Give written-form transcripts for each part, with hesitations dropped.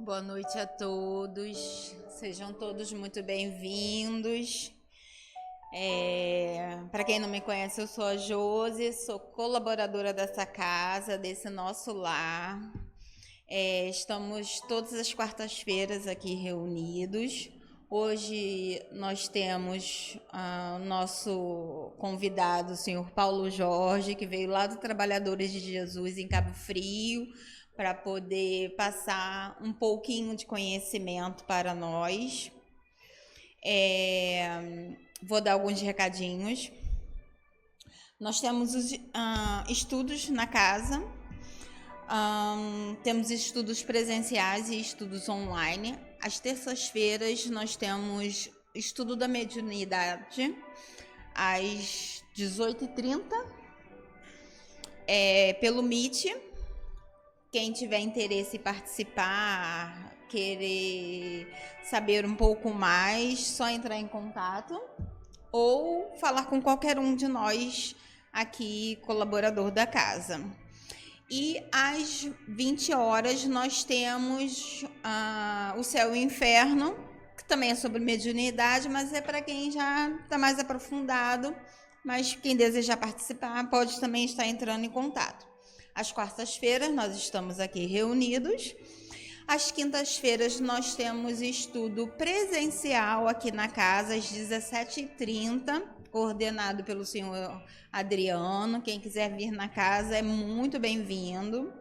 Boa noite a todos, sejam todos muito bem-vindos. Para quem não me conhece, eu sou a Josi, sou colaboradora dessa casa, desse nosso lar. Estamos todas as quartas-feiras aqui reunidos. Hoje nós temos o nosso convidado, o senhor Paulo Jorge, que veio lá do Trabalhadores de Jesus em Cabo Frio, para poder passar um pouquinho de conhecimento para nós. Vou dar alguns recadinhos. Nós temos os estudos na casa, temos estudos presenciais e estudos online. Às terças-feiras nós temos estudo da mediunidade, às 18h30, pelo Meet. Quem tiver interesse em participar, querer saber um pouco mais, só entrar em contato ou falar com qualquer um de nós aqui, colaborador da casa. E às 20 horas nós temos o Céu e o Inferno, que também é sobre mediunidade, mas é para quem já está mais aprofundado, mas quem desejar participar pode também estar entrando em contato. Às quartas-feiras nós estamos aqui reunidos. Às quintas-feiras nós temos estudo presencial aqui na casa, às 17h30, coordenado pelo senhor Adriano. Quem quiser vir na casa é muito bem-vindo.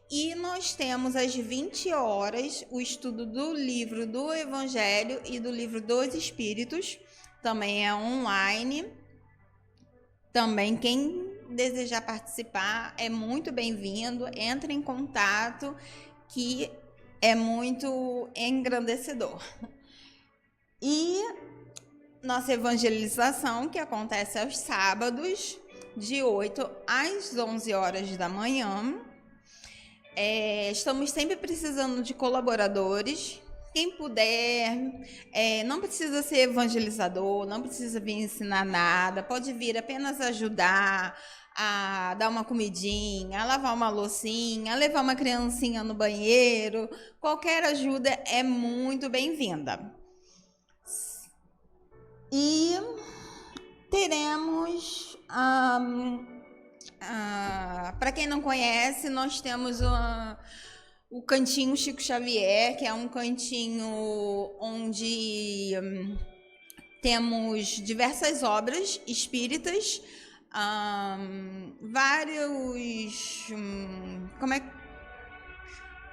E nós temos às 20 horas o estudo do livro do Evangelho e do livro dos Espíritos. Também é online. Também quem desejar participar é muito bem-vindo. Entre em contato, que é muito engrandecedor. E nossa evangelização, que acontece aos sábados, de 8 às 11 horas da manhã. Estamos sempre precisando de colaboradores. Quem puder, não precisa ser evangelizador, não precisa vir ensinar nada, pode vir apenas ajudar a dar uma comidinha, a lavar uma loucinha, a levar uma criancinha no banheiro. Qualquer ajuda é muito bem-vinda. E teremos, para quem não conhece, nós temos o Cantinho Chico Xavier, que é um cantinho onde temos diversas obras espíritas, vários...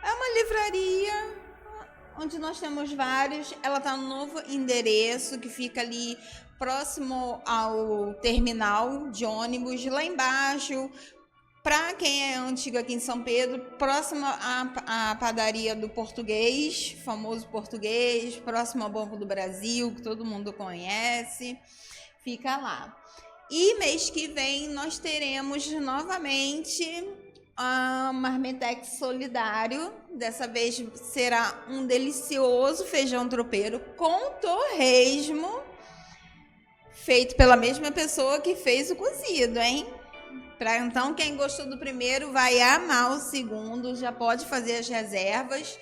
É uma livraria onde nós temos vários. Ela está no novo endereço, que fica ali próximo ao terminal de ônibus, lá embaixo. Para quem é antigo aqui em São Pedro, próximo à padaria do Português, famoso Português, próximo ao Banco do Brasil, que todo mundo conhece, fica lá. E mês que vem nós teremos novamente Marmitex Solidário. Dessa vez será um delicioso feijão tropeiro com torresmo, feito pela mesma pessoa que fez o cozido, hein? Então, quem gostou do primeiro vai amar o segundo, já pode fazer as reservas.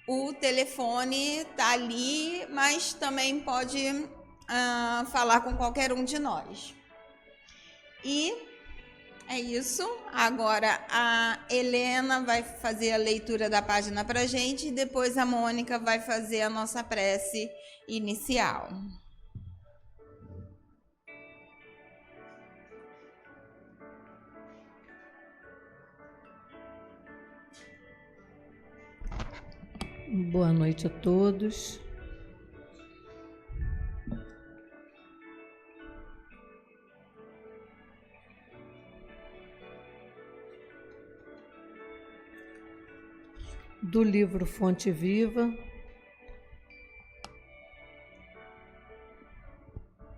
O telefone está ali, mas também pode falar com qualquer um de nós. E é isso. Agora a Helena vai fazer a leitura da página para a gente e depois a Mônica vai fazer a nossa prece inicial. Boa noite a todos. Do livro Fonte Viva,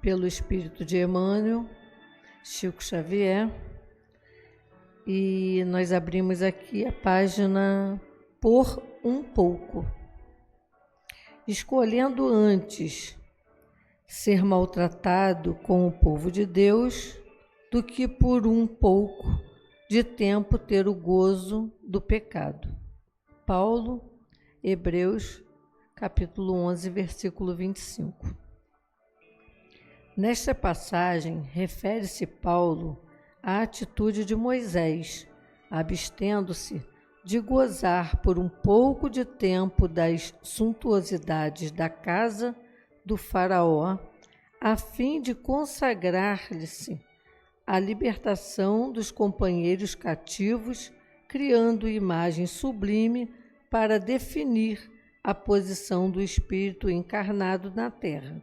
pelo Espírito de Emmanuel, Chico Xavier, e nós abrimos aqui a página Por um pouco. Escolhendo antes ser maltratado com o povo de Deus do que por um pouco de tempo ter o gozo do pecado. Paulo, Hebreus, capítulo 11, versículo 25. Nesta passagem, refere-se Paulo à atitude de Moisés, abstendo-se de gozar por um pouco de tempo das suntuosidades da casa do faraó, a fim de consagrar-lhe-se a libertação dos companheiros cativos, criando imagem sublime para definir a posição do Espírito encarnado na terra.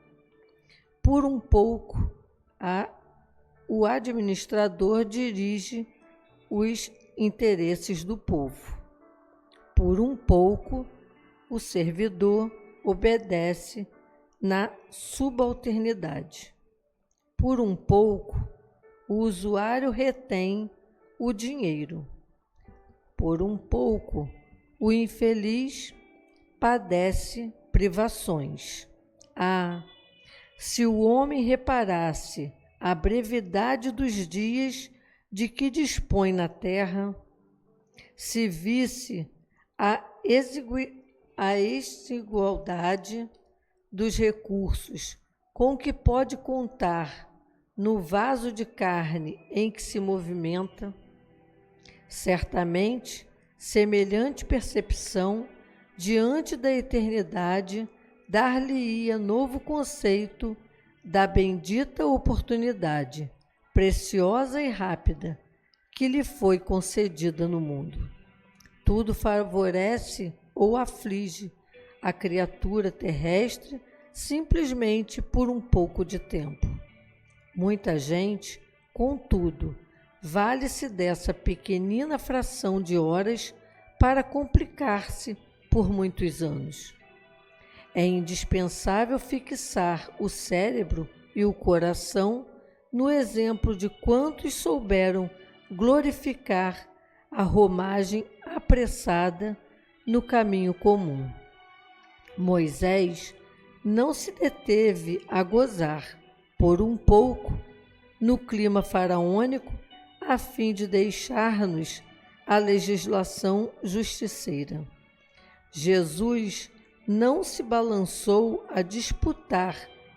Por um pouco, o administrador dirige os interesses do povo. Por um pouco, o servidor obedece na subalternidade. Por um pouco, o usuário retém o dinheiro. Por um pouco, o infeliz padece privações. Se o homem reparasse a brevidade dos dias de que dispõe na terra, se visse a desigualdade dos recursos com que pode contar no vaso de carne em que se movimenta, certamente semelhante percepção diante da eternidade dar-lhe-ia novo conceito da bendita oportunidade, preciosa e rápida, que lhe foi concedida no mundo. Tudo favorece ou aflige a criatura terrestre simplesmente por um pouco de tempo. Muita gente, contudo, vale-se dessa pequenina fração de horas para complicar-se por muitos anos. É indispensável fixar o cérebro e o coração no exemplo de quantos souberam glorificar a romagem apressada no caminho comum. Moisés não se deteve a gozar, por um pouco, no clima faraônico, a fim de deixar-nos a legislação justiceira. Jesus não se balançou a disputar,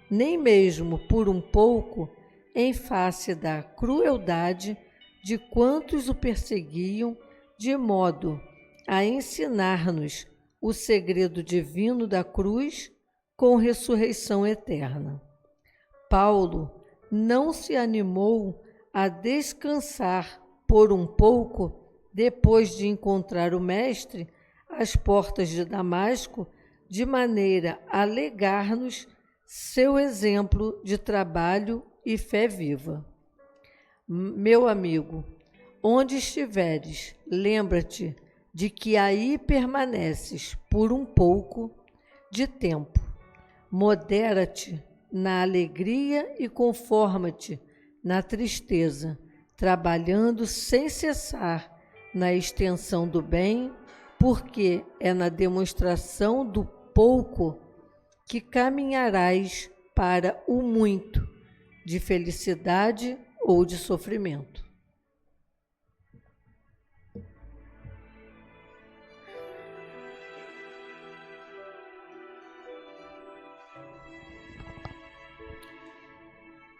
nem mesmo por um pouco, em face da crueldade de quantos o perseguiam, de modo a ensinar-nos o segredo divino da cruz com ressurreição eterna. Paulo não se animou a descansar por um pouco depois de encontrar o Mestre às portas de Damasco, de maneira a legar-nos seu exemplo de trabalho e fé viva. Meu amigo, onde estiveres, lembra-te de que aí permaneces por um pouco de tempo. Modera-te na alegria e conforma-te na tristeza, trabalhando sem cessar na extensão do bem, porque é na demonstração do pouco que caminharás para o muito, de felicidade ou de sofrimento.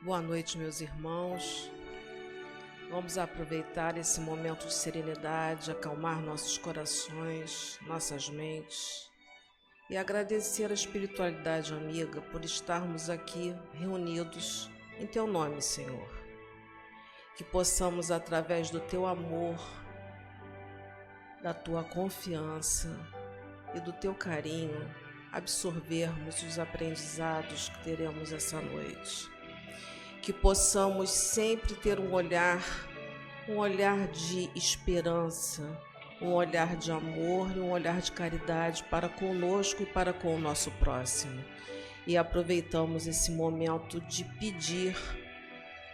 Boa noite, meus irmãos. Vamos aproveitar esse momento de serenidade, acalmar nossos corações, nossas mentes e agradecer a espiritualidade amiga por estarmos aqui reunidos em Teu nome, Senhor. Que possamos, através do Teu amor, da Tua confiança e do Teu carinho, absorvermos os aprendizados que teremos essa noite. Que possamos sempre ter um olhar de esperança, um olhar de amor e um olhar de caridade para conosco e para com o nosso próximo. E aproveitamos esse momento de pedir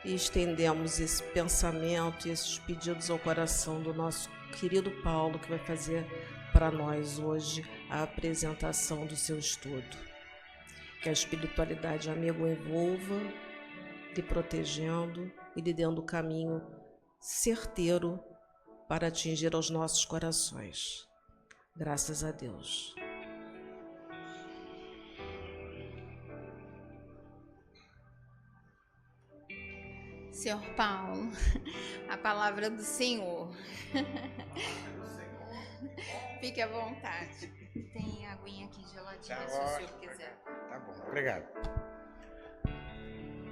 e estendemos esse pensamento e esses pedidos ao coração do nosso querido Paulo, que vai fazer para nós hoje a apresentação do seu estudo. Que a espiritualidade amiga o envolva, lhe protegendo e lhe dando o caminho certeiro para atingir aos nossos corações. Graças a Deus. Senhor Paulo, a palavra do Senhor. Fique à vontade. Tem aguinha aqui geladinha, se o senhor quiser. Tá bom, obrigado.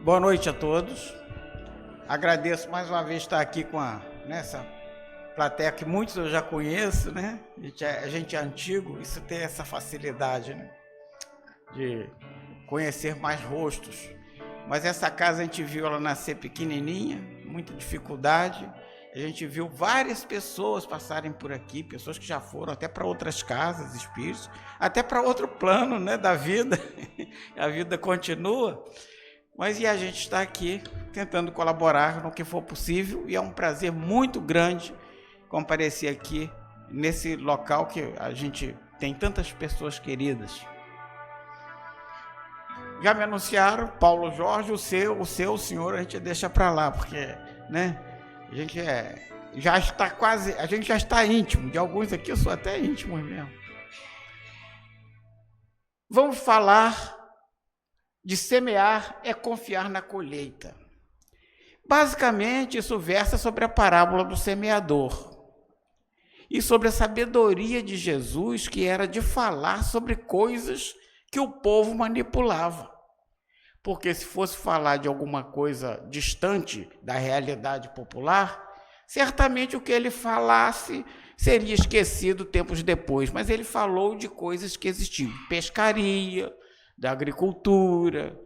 Boa noite a todos. Agradeço mais uma vez estar aqui com nessa plateia que muitos eu já conheço, né? A gente é antigo, isso tem essa facilidade, né? De conhecer mais rostos. Mas essa casa a gente viu ela nascer pequenininha, muita dificuldade. A gente viu várias pessoas passarem por aqui, pessoas que já foram até para outras casas, espíritos, até para outro plano, né, da vida. A vida continua. Mas a gente está aqui tentando colaborar no que for possível e é um prazer muito grande comparecer aqui nesse local que a gente tem tantas pessoas queridas. Já me anunciaram, Paulo Jorge, o senhor, a gente deixa para lá, porque, né, a gente já está íntimo, de alguns aqui eu sou até íntimo mesmo. Vamos falar de semear é confiar na colheita. Basicamente, isso versa sobre a parábola do semeador e sobre a sabedoria de Jesus, que era de falar sobre coisas que o povo manipulava. Porque se fosse falar de alguma coisa distante da realidade popular, certamente o que ele falasse seria esquecido tempos depois, mas ele falou de coisas que existiam, pescaria, da agricultura,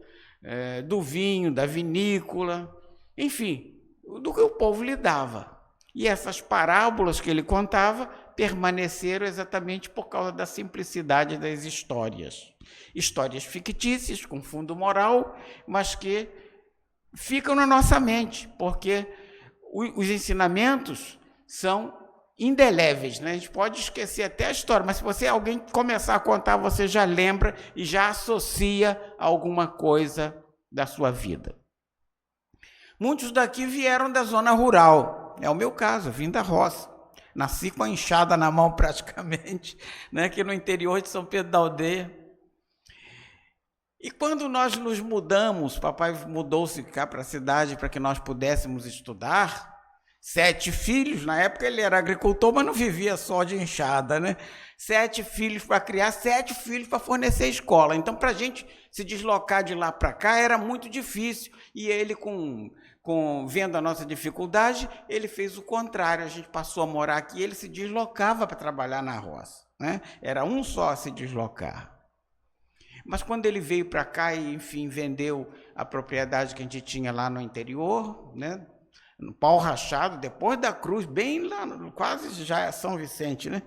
do vinho, da vinícola, enfim, do que o povo lidava. E essas parábolas que ele contava permaneceram exatamente por causa da simplicidade das histórias. Histórias fictícias, com fundo moral, mas que ficam na nossa mente, porque os ensinamentos são indeléveis, né? A gente pode esquecer até a história, mas se alguém começar a contar, você já lembra e já associa a alguma coisa da sua vida. Muitos daqui vieram da zona rural, é o meu caso, eu vim da roça. Nasci com a enxada na mão praticamente, né, aqui no interior de São Pedro da Aldeia. E quando nós nos mudamos, papai mudou-se cá para a cidade para que nós pudéssemos estudar, 7 filhos, na época ele era agricultor, mas não vivia só de enxada, né? 7 filhos para criar, 7 filhos para fornecer escola. Então, para a gente se deslocar de lá para cá era muito difícil. E ele, vendo a nossa dificuldade, ele fez o contrário. A gente passou a morar aqui, ele se deslocava para trabalhar na roça, né? Era um só a se deslocar. Mas quando ele veio para cá e, enfim, vendeu a propriedade que a gente tinha lá no interior, né? No Pau Rachado, depois da Cruz, bem lá, quase já é São Vicente, né?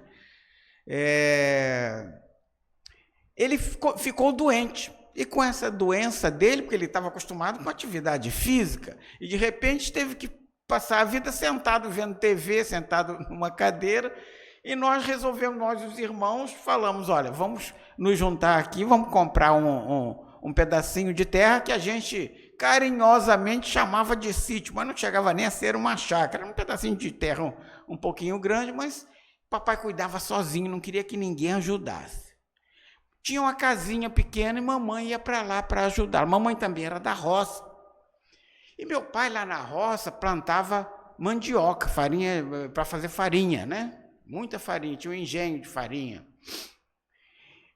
Ele ficou doente. E com essa doença dele, porque ele estava acostumado com atividade física, e de repente teve que passar a vida sentado vendo TV, sentado numa cadeira, e nós resolvemos, nós os irmãos, falamos, olha, vamos nos juntar aqui, vamos comprar um pedacinho de terra que a gente carinhosamente chamava de sítio, mas não chegava nem a ser uma chácara, era um pedacinho de terra um pouquinho grande, mas papai cuidava sozinho, não queria que ninguém ajudasse. Tinha uma casinha pequena e mamãe ia para lá para ajudar. Mamãe também era da roça. E meu pai lá na roça plantava mandioca, farinha, para fazer farinha, né? Muita farinha, tinha um engenho de farinha.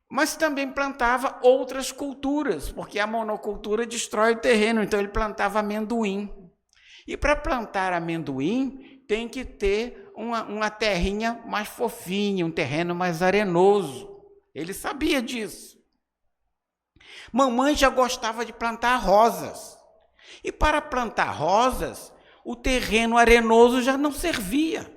Mas também plantava outras culturas, porque a monocultura destrói o terreno, então ele plantava amendoim. E para plantar amendoim, tem que ter uma terrinha mais fofinha, um terreno mais arenoso. Ele sabia disso. Mamãe já gostava de plantar rosas. E para plantar rosas, o terreno arenoso já não servia.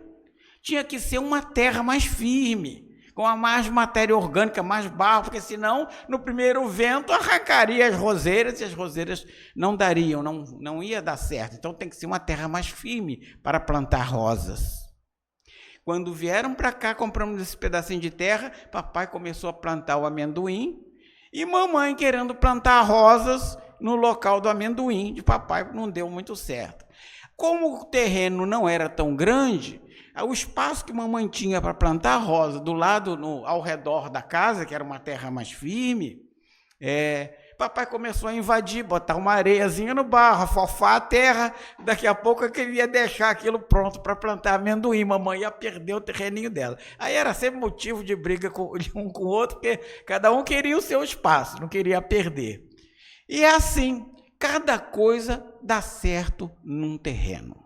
Tinha que ser uma terra mais firme, com a mais matéria orgânica, mais barro, porque senão, no primeiro vento, arrancaria as roseiras e as roseiras não dariam, não ia dar certo. Então tem que ser uma terra mais firme para plantar rosas. Quando vieram para cá, compramos esse pedacinho de terra, papai começou a plantar o amendoim e mamãe querendo plantar rosas no local do amendoim de papai, não deu muito certo. Como o terreno não era tão grande, o espaço que mamãe tinha para plantar rosa do lado, ao redor da casa, que era uma terra mais firme, papai começou a invadir, botar uma areiazinha no barro, afofar a terra. Daqui a pouco eu queria deixar aquilo pronto para plantar amendoim. Mamãe ia perder o terreninho dela. Aí era sempre motivo de briga de um com o outro, porque cada um queria o seu espaço, não queria perder. E é assim, cada coisa dá certo num terreno.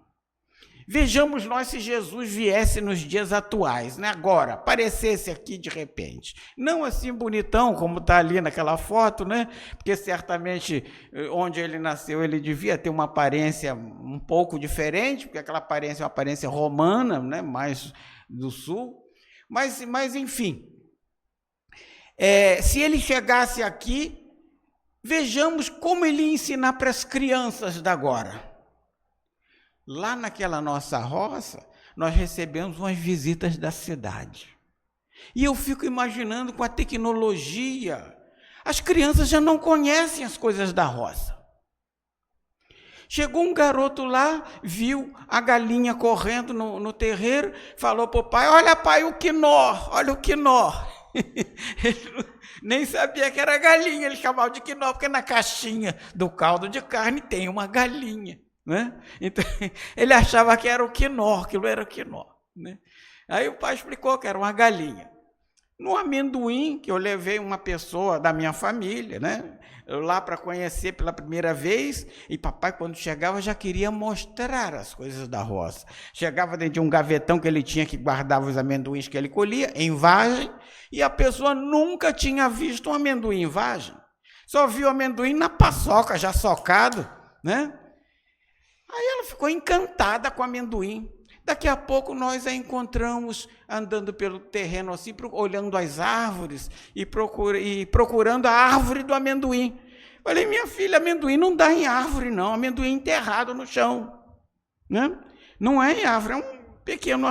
Vejamos nós se Jesus viesse nos dias atuais, né? Agora, aparecesse aqui de repente. Não assim bonitão como está ali naquela foto, né? Porque certamente onde ele nasceu ele devia ter uma aparência um pouco diferente, porque aquela aparência é uma aparência romana, né? Mais do sul. Mas enfim, se ele chegasse aqui, vejamos como ele ia ensinar para as crianças da agora. Lá naquela nossa roça, nós recebemos umas visitas da cidade. E eu fico imaginando com a tecnologia, as crianças já não conhecem as coisas da roça. Chegou um garoto lá, viu a galinha correndo no terreiro, falou para o pai, olha pai, o quinó, olha o quinó. Ele nem sabia que era galinha, ele chamava de quinó, porque na caixinha do caldo de carne tem uma galinha. Né? Então, ele achava que era o quinó, aquilo era o quinó. Né? Aí o pai explicou que era uma galinha. No amendoim, que eu levei uma pessoa da minha família, né? Lá para conhecer pela primeira vez, e papai, quando chegava, já queria mostrar as coisas da roça. Chegava dentro de um gavetão que ele tinha, que guardava os amendoins que ele colhia, em vagem, e a pessoa nunca tinha visto um amendoim em vagem. Só viu o amendoim na paçoca, já socado, né? Aí ela ficou encantada com o amendoim. Daqui a pouco nós a encontramos andando pelo terreno assim, olhando as árvores e procurando a árvore do amendoim. Falei, minha filha, amendoim não dá em árvore não, amendoim enterrado no chão. Né? Não é em árvore, é um pequeno,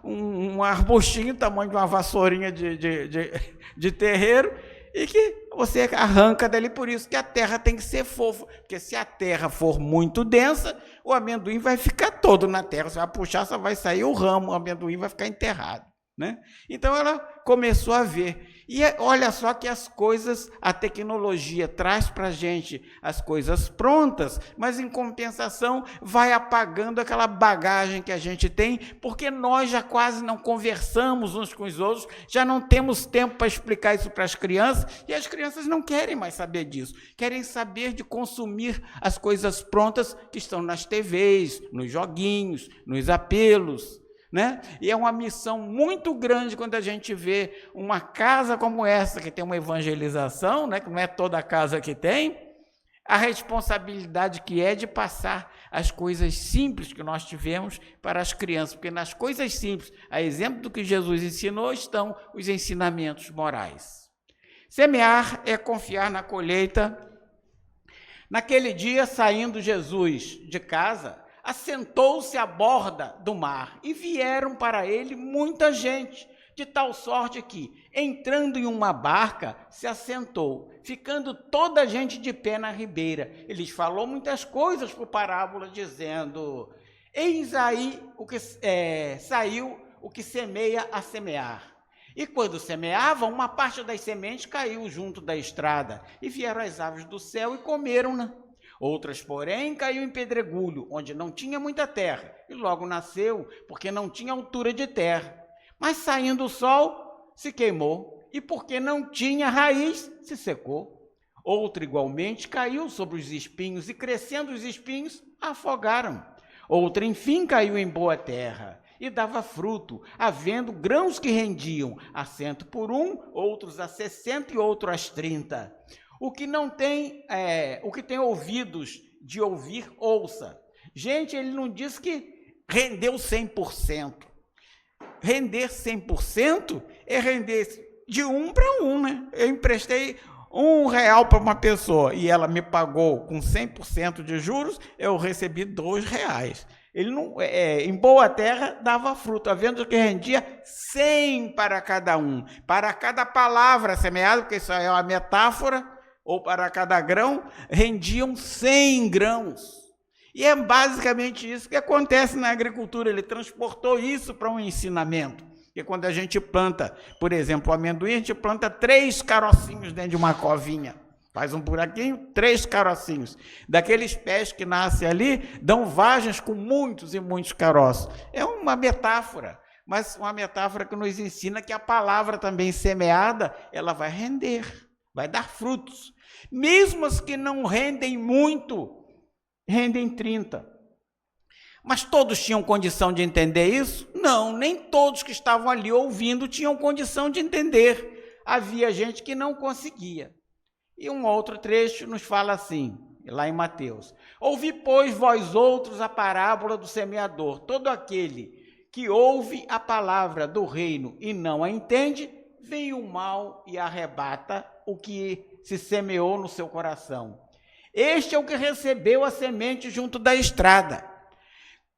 um arbustinho, tamanho de uma vassourinha de terreiro, e que você arranca dali, por isso que a terra tem que ser fofa, porque se a terra for muito densa, o amendoim vai ficar todo na terra, você vai puxar, só vai sair o ramo, o amendoim vai ficar enterrado. Né? Então ela começou a ver, e olha só que as coisas, a tecnologia traz para a gente as coisas prontas, mas em compensação vai apagando aquela bagagem que a gente tem, porque nós já quase não conversamos uns com os outros, já não temos tempo para explicar isso para as crianças, e as crianças não querem mais saber disso, querem saber de consumir as coisas prontas que estão nas TVs, nos joguinhos, nos apelos. Né? E é uma missão muito grande quando a gente vê uma casa como essa, que tem uma evangelização, né? Que não é toda a casa que tem, a responsabilidade que é de passar as coisas simples que nós tivemos para as crianças, porque nas coisas simples, a exemplo do que Jesus ensinou, estão os ensinamentos morais. Semear é confiar na colheita. Naquele dia, saindo Jesus de casa, assentou-se à borda do mar, e vieram para ele muita gente, de tal sorte que, entrando em uma barca, se assentou, ficando toda a gente de pé na ribeira. Ele lhes falou muitas coisas por parábola, dizendo, eis aí saiu o que semeia a semear. E quando semeavam, uma parte das sementes caiu junto da estrada, e vieram as aves do céu e comeram-na. Outras, porém, caiu em pedregulho, onde não tinha muita terra, e logo nasceu, porque não tinha altura de terra. Mas saindo o sol, se queimou, e porque não tinha raiz, se secou. Outra, igualmente, caiu sobre os espinhos, e crescendo os espinhos, a afogaram. Outra, enfim, caiu em boa terra, e dava fruto, havendo grãos que rendiam, a 100 por 1, outros a 60 e outro às 30. O que tem ouvidos de ouvir, ouça. Gente, ele não diz que rendeu 100%. Render 100% é render de 1 para 1, né? Eu emprestei R$1 para uma pessoa e ela me pagou com 100% de juros, eu recebi R$2. Ele não, em boa terra dava fruto, havendo que rendia 100 para cada um. Para cada palavra semeada, porque isso é uma metáfora, ou para cada grão, rendiam 100 grãos. E é basicamente isso que acontece na agricultura. Ele transportou isso para um ensinamento. Porque quando a gente planta, por exemplo, o amendoim, a gente planta 3 carocinhos dentro de uma covinha. Faz um buraquinho, 3 carocinhos. Daqueles pés que nascem ali, dão vagens com muitos e muitos caroços. É uma metáfora, mas uma metáfora que nos ensina que a palavra também semeada, ela vai render, vai dar frutos. Mesmo as que não rendem muito, rendem 30. Mas todos tinham condição de entender isso? Não, nem todos que estavam ali ouvindo tinham condição de entender. Havia gente que não conseguia. E um outro trecho nos fala assim, lá em Mateus: ouvi, pois, vós outros a parábola do semeador. Todo aquele que ouve a palavra do reino e não a entende, vem o mal e arrebata o que se semeou no seu coração. Este é o que recebeu a semente junto da estrada.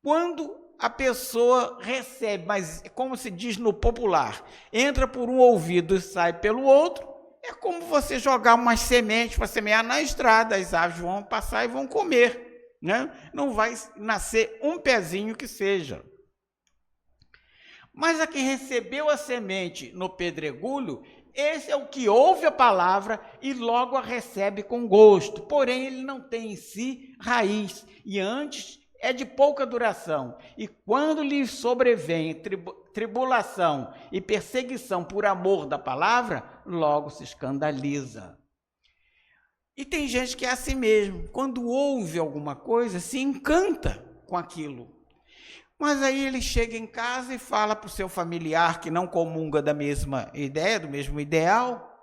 Quando a pessoa recebe, mas como se diz no popular, entra por um ouvido e sai pelo outro, é como você jogar umas sementes para semear na estrada, as aves vão passar e vão comer, né? Não vai nascer um pezinho que seja. Mas a que recebeu a semente no pedregulho, esse é o que ouve a palavra e logo a recebe com gosto, porém ele não tem em si raiz, e antes é de pouca duração, e quando lhe sobrevém tribulação e perseguição por amor da palavra, logo se escandaliza. E tem gente que é assim mesmo, quando ouve alguma coisa, se encanta com aquilo. Mas aí ele chega em casa e fala para o seu familiar que não comunga da mesma ideia, do mesmo ideal,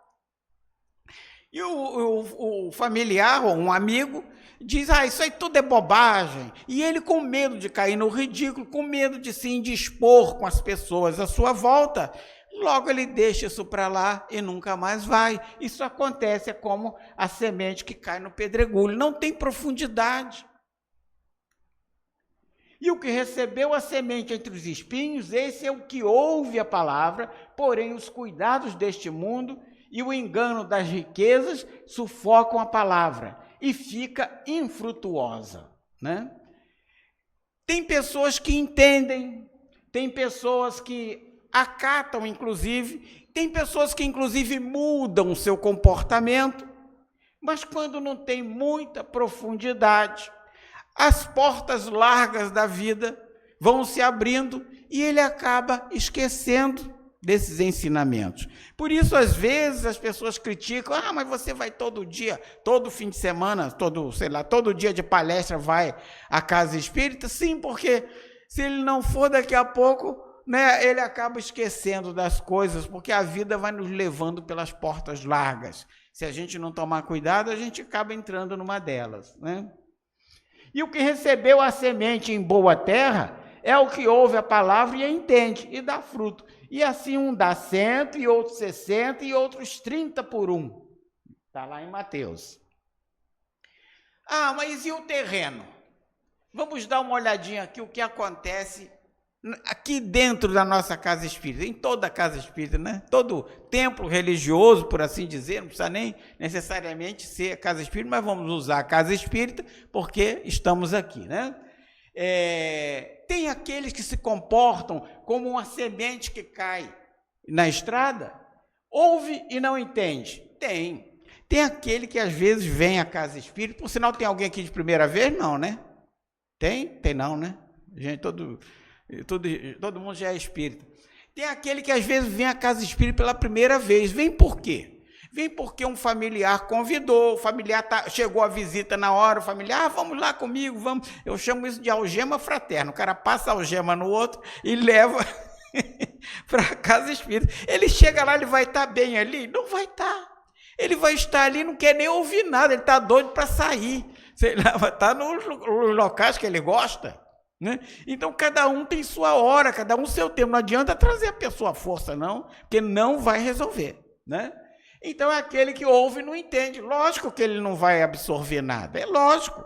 e o familiar ou um amigo diz: isso aí tudo é bobagem. E ele, com medo de cair no ridículo, com medo de se indispor com as pessoas à sua volta, logo ele deixa isso para lá e nunca mais vai. Isso acontece, é como a semente que cai no pedregulho, não tem profundidade. E o que recebeu a semente entre os espinhos, esse é o que ouve a palavra, porém os cuidados deste mundo e o engano das riquezas sufocam a palavra e fica infrutuosa, né? Tem pessoas que entendem, tem pessoas que acatam, inclusive, tem pessoas que, inclusive, mudam o seu comportamento, mas quando não tem muita profundidade, as portas largas da vida vão se abrindo e ele acaba esquecendo desses ensinamentos. Por isso, às vezes, as pessoas criticam: mas você vai todo dia, todo fim de semana, todo dia de palestra vai à casa espírita? Sim, porque se ele não for daqui a pouco, né, ele acaba esquecendo das coisas, porque a vida vai nos levando pelas portas largas. Se a gente não tomar cuidado, a gente acaba entrando numa delas, né? E o que recebeu a semente em boa terra é o que ouve a palavra e a entende, e dá fruto. E assim um dá 100, e outros 60, e outros 30 por um. Está lá em Mateus. Mas e o terreno? Vamos dar uma olhadinha aqui o que acontece aqui dentro da nossa casa espírita, em toda a casa espírita, né? Todo templo religioso, por assim dizer, não precisa nem necessariamente ser a casa espírita, mas vamos usar a casa espírita porque estamos aqui, né? Tem aqueles que se comportam como uma semente que cai na estrada, ouve e não entende. Tem aquele que às vezes vem à casa espírita, por sinal tem alguém aqui de primeira vez? Não, né? Tem não, né? Gente, todo mundo já é espírita. Tem aquele que às vezes vem à casa espírita pela primeira vez. Vem por quê? Vem porque um familiar convidou, o familiar chegou à visita na hora, o familiar: vamos lá comigo, vamos. Eu chamo isso de algema fraterna. O cara passa a algema no outro e leva para a casa espírita. Ele chega lá, ele vai estar bem ali? Não vai estar. Ele vai estar ali, não quer nem ouvir nada, ele está doido para sair. Sei lá, vai estar nos locais que ele gosta, né? Então, cada um tem sua hora, cada um seu tempo. Não adianta trazer a pessoa à força, não, porque não vai resolver, né? Então, é aquele que ouve e não entende. Lógico que ele não vai absorver nada, é lógico.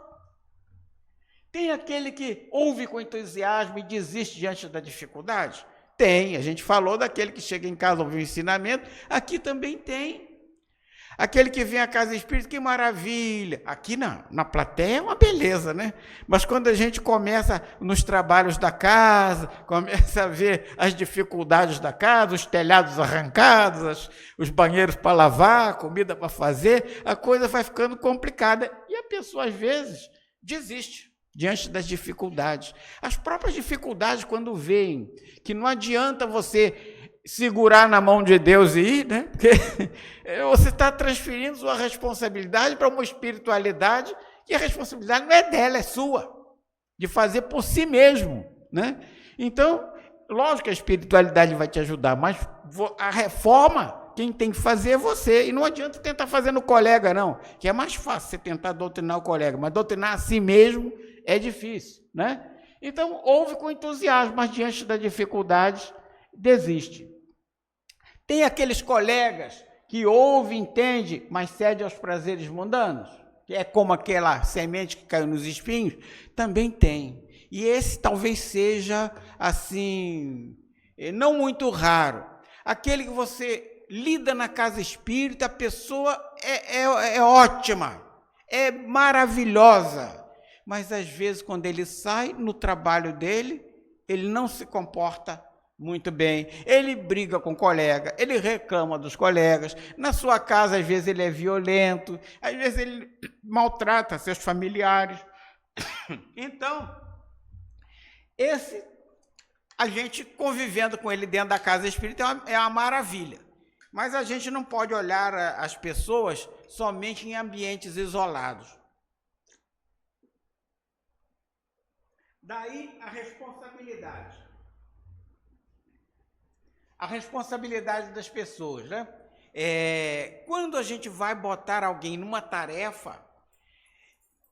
Tem aquele que ouve com entusiasmo e desiste diante da dificuldade? Tem, a gente falou daquele que chega em casa, ouve o ensinamento, aqui também tem. Aquele que vem à casa espírita, que maravilha. Aqui na plateia é uma beleza, né? Mas quando a gente começa nos trabalhos da casa, começa a ver as dificuldades da casa, os telhados arrancados, os banheiros para lavar, comida para fazer, a coisa vai ficando complicada. E a pessoa, às vezes, desiste diante das dificuldades. As próprias dificuldades, quando veem que não adianta você segurar na mão de Deus e ir, né? Porque você está transferindo sua responsabilidade para uma espiritualidade e a responsabilidade não é dela, é sua, de fazer por si mesmo, né? Então, lógico que a espiritualidade vai te ajudar, mas a reforma, quem tem que fazer é você, e não adianta tentar fazer no colega, não, que é mais fácil você tentar doutrinar o colega, mas doutrinar a si mesmo é difícil, né? Então, ouve com entusiasmo, mas diante da dificuldade, desiste. Tem aqueles colegas que ouve, entende, mas cede aos prazeres mundanos, que é como aquela semente que caiu nos espinhos, também tem. E esse talvez seja, assim, não muito raro. Aquele que você lida na casa espírita, a pessoa é ótima, é maravilhosa, mas às vezes quando ele sai no trabalho dele, ele não se comporta muito bem, ele briga com o colega, ele reclama dos colegas, na sua casa às vezes ele é violento, às vezes ele maltrata seus familiares. Então, a gente convivendo com ele dentro da casa espírita é uma maravilha, mas a gente não pode olhar as pessoas somente em ambientes isolados. Daí a responsabilidade. A responsabilidade das pessoas, né? Quando a gente vai botar alguém numa tarefa,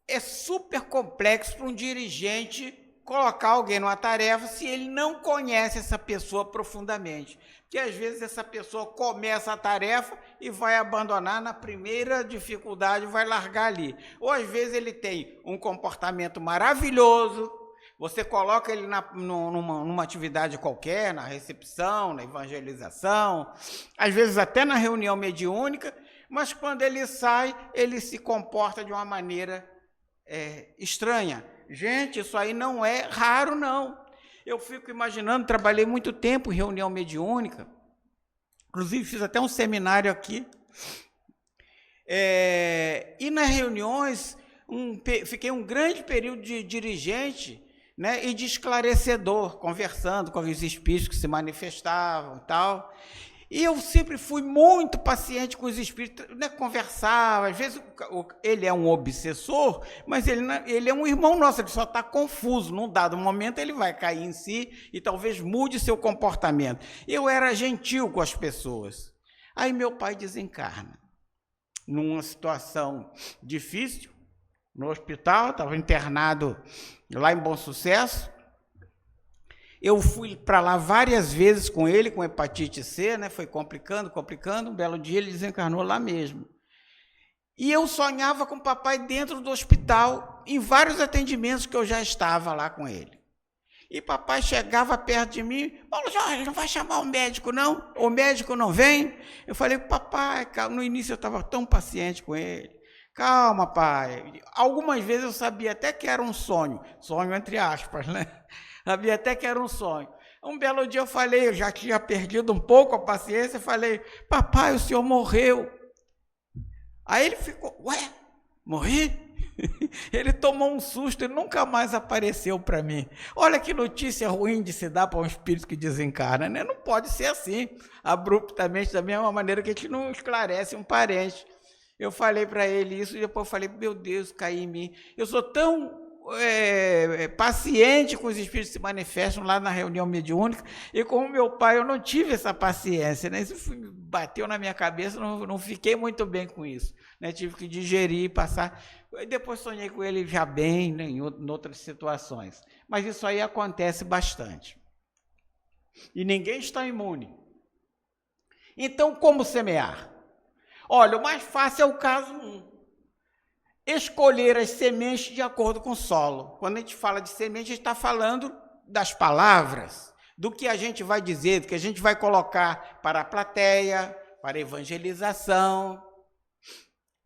é super complexo para um dirigente colocar alguém numa tarefa se ele não conhece essa pessoa profundamente. Porque às vezes essa pessoa começa a tarefa e vai abandonar na primeira dificuldade, vai largar ali. Ou às vezes ele tem um comportamento maravilhoso, você coloca ele numa atividade qualquer, na recepção, na evangelização, às vezes até na reunião mediúnica, mas quando ele sai, ele se comporta de uma maneira estranha. Gente, isso aí não é raro, não. Eu fico imaginando, trabalhei muito tempo em reunião mediúnica, inclusive fiz até um seminário aqui, e nas reuniões, fiquei um grande período de dirigente, né, e de esclarecedor, conversando com os espíritos que se manifestavam e tal. E eu sempre fui muito paciente com os espíritos, né, conversava, às vezes ele é um obsessor, mas ele é um irmão nosso, ele só está confuso, num dado momento ele vai cair em si e talvez mude seu comportamento. Eu era gentil com as pessoas. Aí meu pai desencarna, numa situação difícil, no hospital, estava internado lá em Bom Sucesso. Eu fui para lá várias vezes com ele, com hepatite C, né? Foi complicando. Um belo dia ele desencarnou lá mesmo. E eu sonhava com o papai dentro do hospital, em vários atendimentos que eu já estava lá com ele. E papai chegava perto de mim: Paulo Jorge, não vai chamar o médico, não? O médico não vem? Eu falei: papai, calma. No início eu estava tão paciente com ele. Calma, pai. Algumas vezes eu sabia até que era um sonho entre aspas, né? Sabia até que era um sonho. Um belo dia eu falei, eu já tinha perdido um pouco a paciência, eu falei: papai, o senhor morreu. Aí ele ficou: ué, morri? Ele tomou um susto e nunca mais apareceu para mim. Olha que notícia ruim de se dar para um espírito que desencarna, né? Não pode ser assim, abruptamente, da mesma maneira que a gente não esclarece um parente. Eu falei para ele isso e depois eu falei: meu Deus, caiu em mim. Eu sou tão paciente com os espíritos que se manifestam lá na reunião mediúnica, e como meu pai eu não tive essa paciência, né? Isso bateu na minha cabeça, não fiquei muito bem com isso, né? Tive que digerir, passar. Depois sonhei com ele já bem, né, em outras situações, mas isso aí acontece bastante e ninguém está imune. Então, como semear? Olha, o mais fácil é o caso 1. Escolher as sementes de acordo com o solo. Quando a gente fala de semente, a gente está falando das palavras, do que a gente vai dizer, do que a gente vai colocar para a plateia, para a evangelização.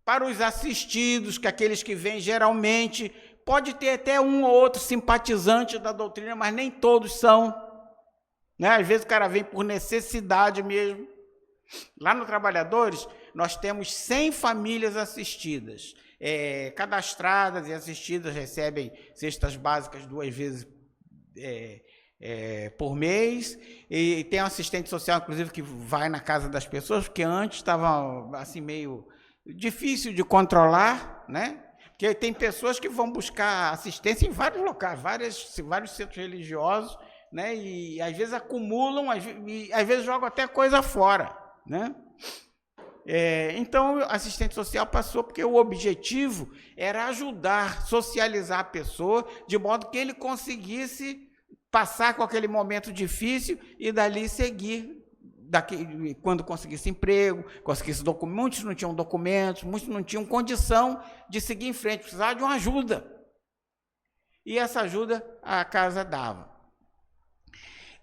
para os assistidos, que aqueles que vêm geralmente, pode ter até um ou outro simpatizante da doutrina, mas nem todos são, né? Às vezes o cara vem por necessidade mesmo. Lá no Trabalhadores, nós temos 100 famílias assistidas, cadastradas e assistidas, recebem cestas básicas 2 vezes por mês, e tem um assistente social, inclusive, que vai na casa das pessoas, porque antes estava assim meio difícil de controlar, né? Porque tem pessoas que vão buscar assistência em vários locais, vários centros religiosos, né? E às vezes acumulam, e às vezes jogam até coisa fora, né? Então, o assistente social passou porque o objetivo era ajudar, socializar a pessoa, de modo que ele conseguisse passar com aquele momento difícil e dali seguir, quando conseguisse emprego, conseguisse documentos. Muitos não tinham documentos, muitos não tinham condição de seguir em frente, precisavam de uma ajuda. E essa ajuda a casa dava.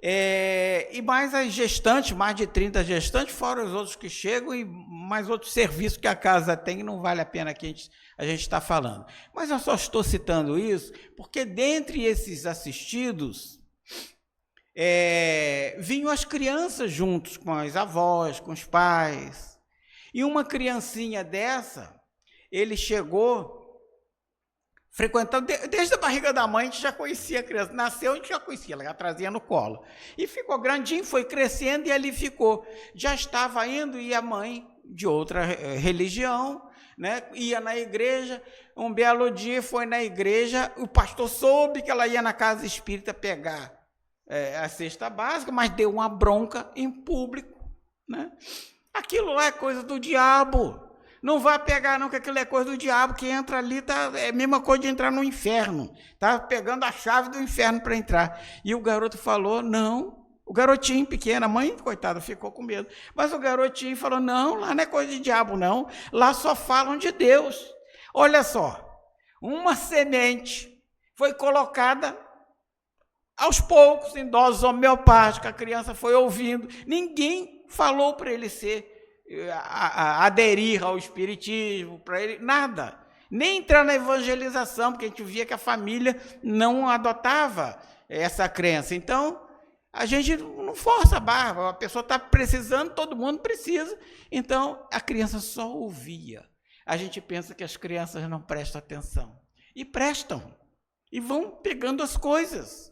E mais as gestantes, mais de 30 gestantes, fora os outros que chegam e mais outros serviços que a casa tem, não vale a pena que a gente está falando. Mas eu só estou citando isso porque dentre esses assistidos, vinham as crianças juntos com as avós, com os pais. E uma criancinha dessa, ele chegou frequentando, desde a barriga da mãe, a gente já conhecia a criança. Nasceu, a gente já conhecia, ela já trazia no colo. E ficou grandinho, foi crescendo e ali ficou. Já estava indo, e a mãe, de outra religião, né, ia na igreja. Um belo dia foi na igreja, o pastor soube que ela ia na casa espírita pegar a cesta básica, mas deu uma bronca em público, né? Aquilo lá é coisa do diabo. Não vai pegar não, que aquilo é coisa do diabo, que entra ali, é a mesma coisa de entrar no inferno. Está pegando a chave do inferno para entrar. E o garoto falou, não. O garotinho pequeno, a mãe, coitada, ficou com medo. Mas o garotinho falou, não, lá não é coisa de diabo, não. Lá só falam de Deus. Olha só, uma semente foi colocada aos poucos em doses homeopáticas, a criança foi ouvindo. Ninguém falou para ele aderir ao espiritismo, para ele, nada. Nem entrar na evangelização, porque a gente via que a família não adotava essa crença. Então, a gente não força a barra, a pessoa está precisando, todo mundo precisa. Então, a criança só ouvia. A gente pensa que as crianças não prestam atenção. E prestam. E vão pegando as coisas,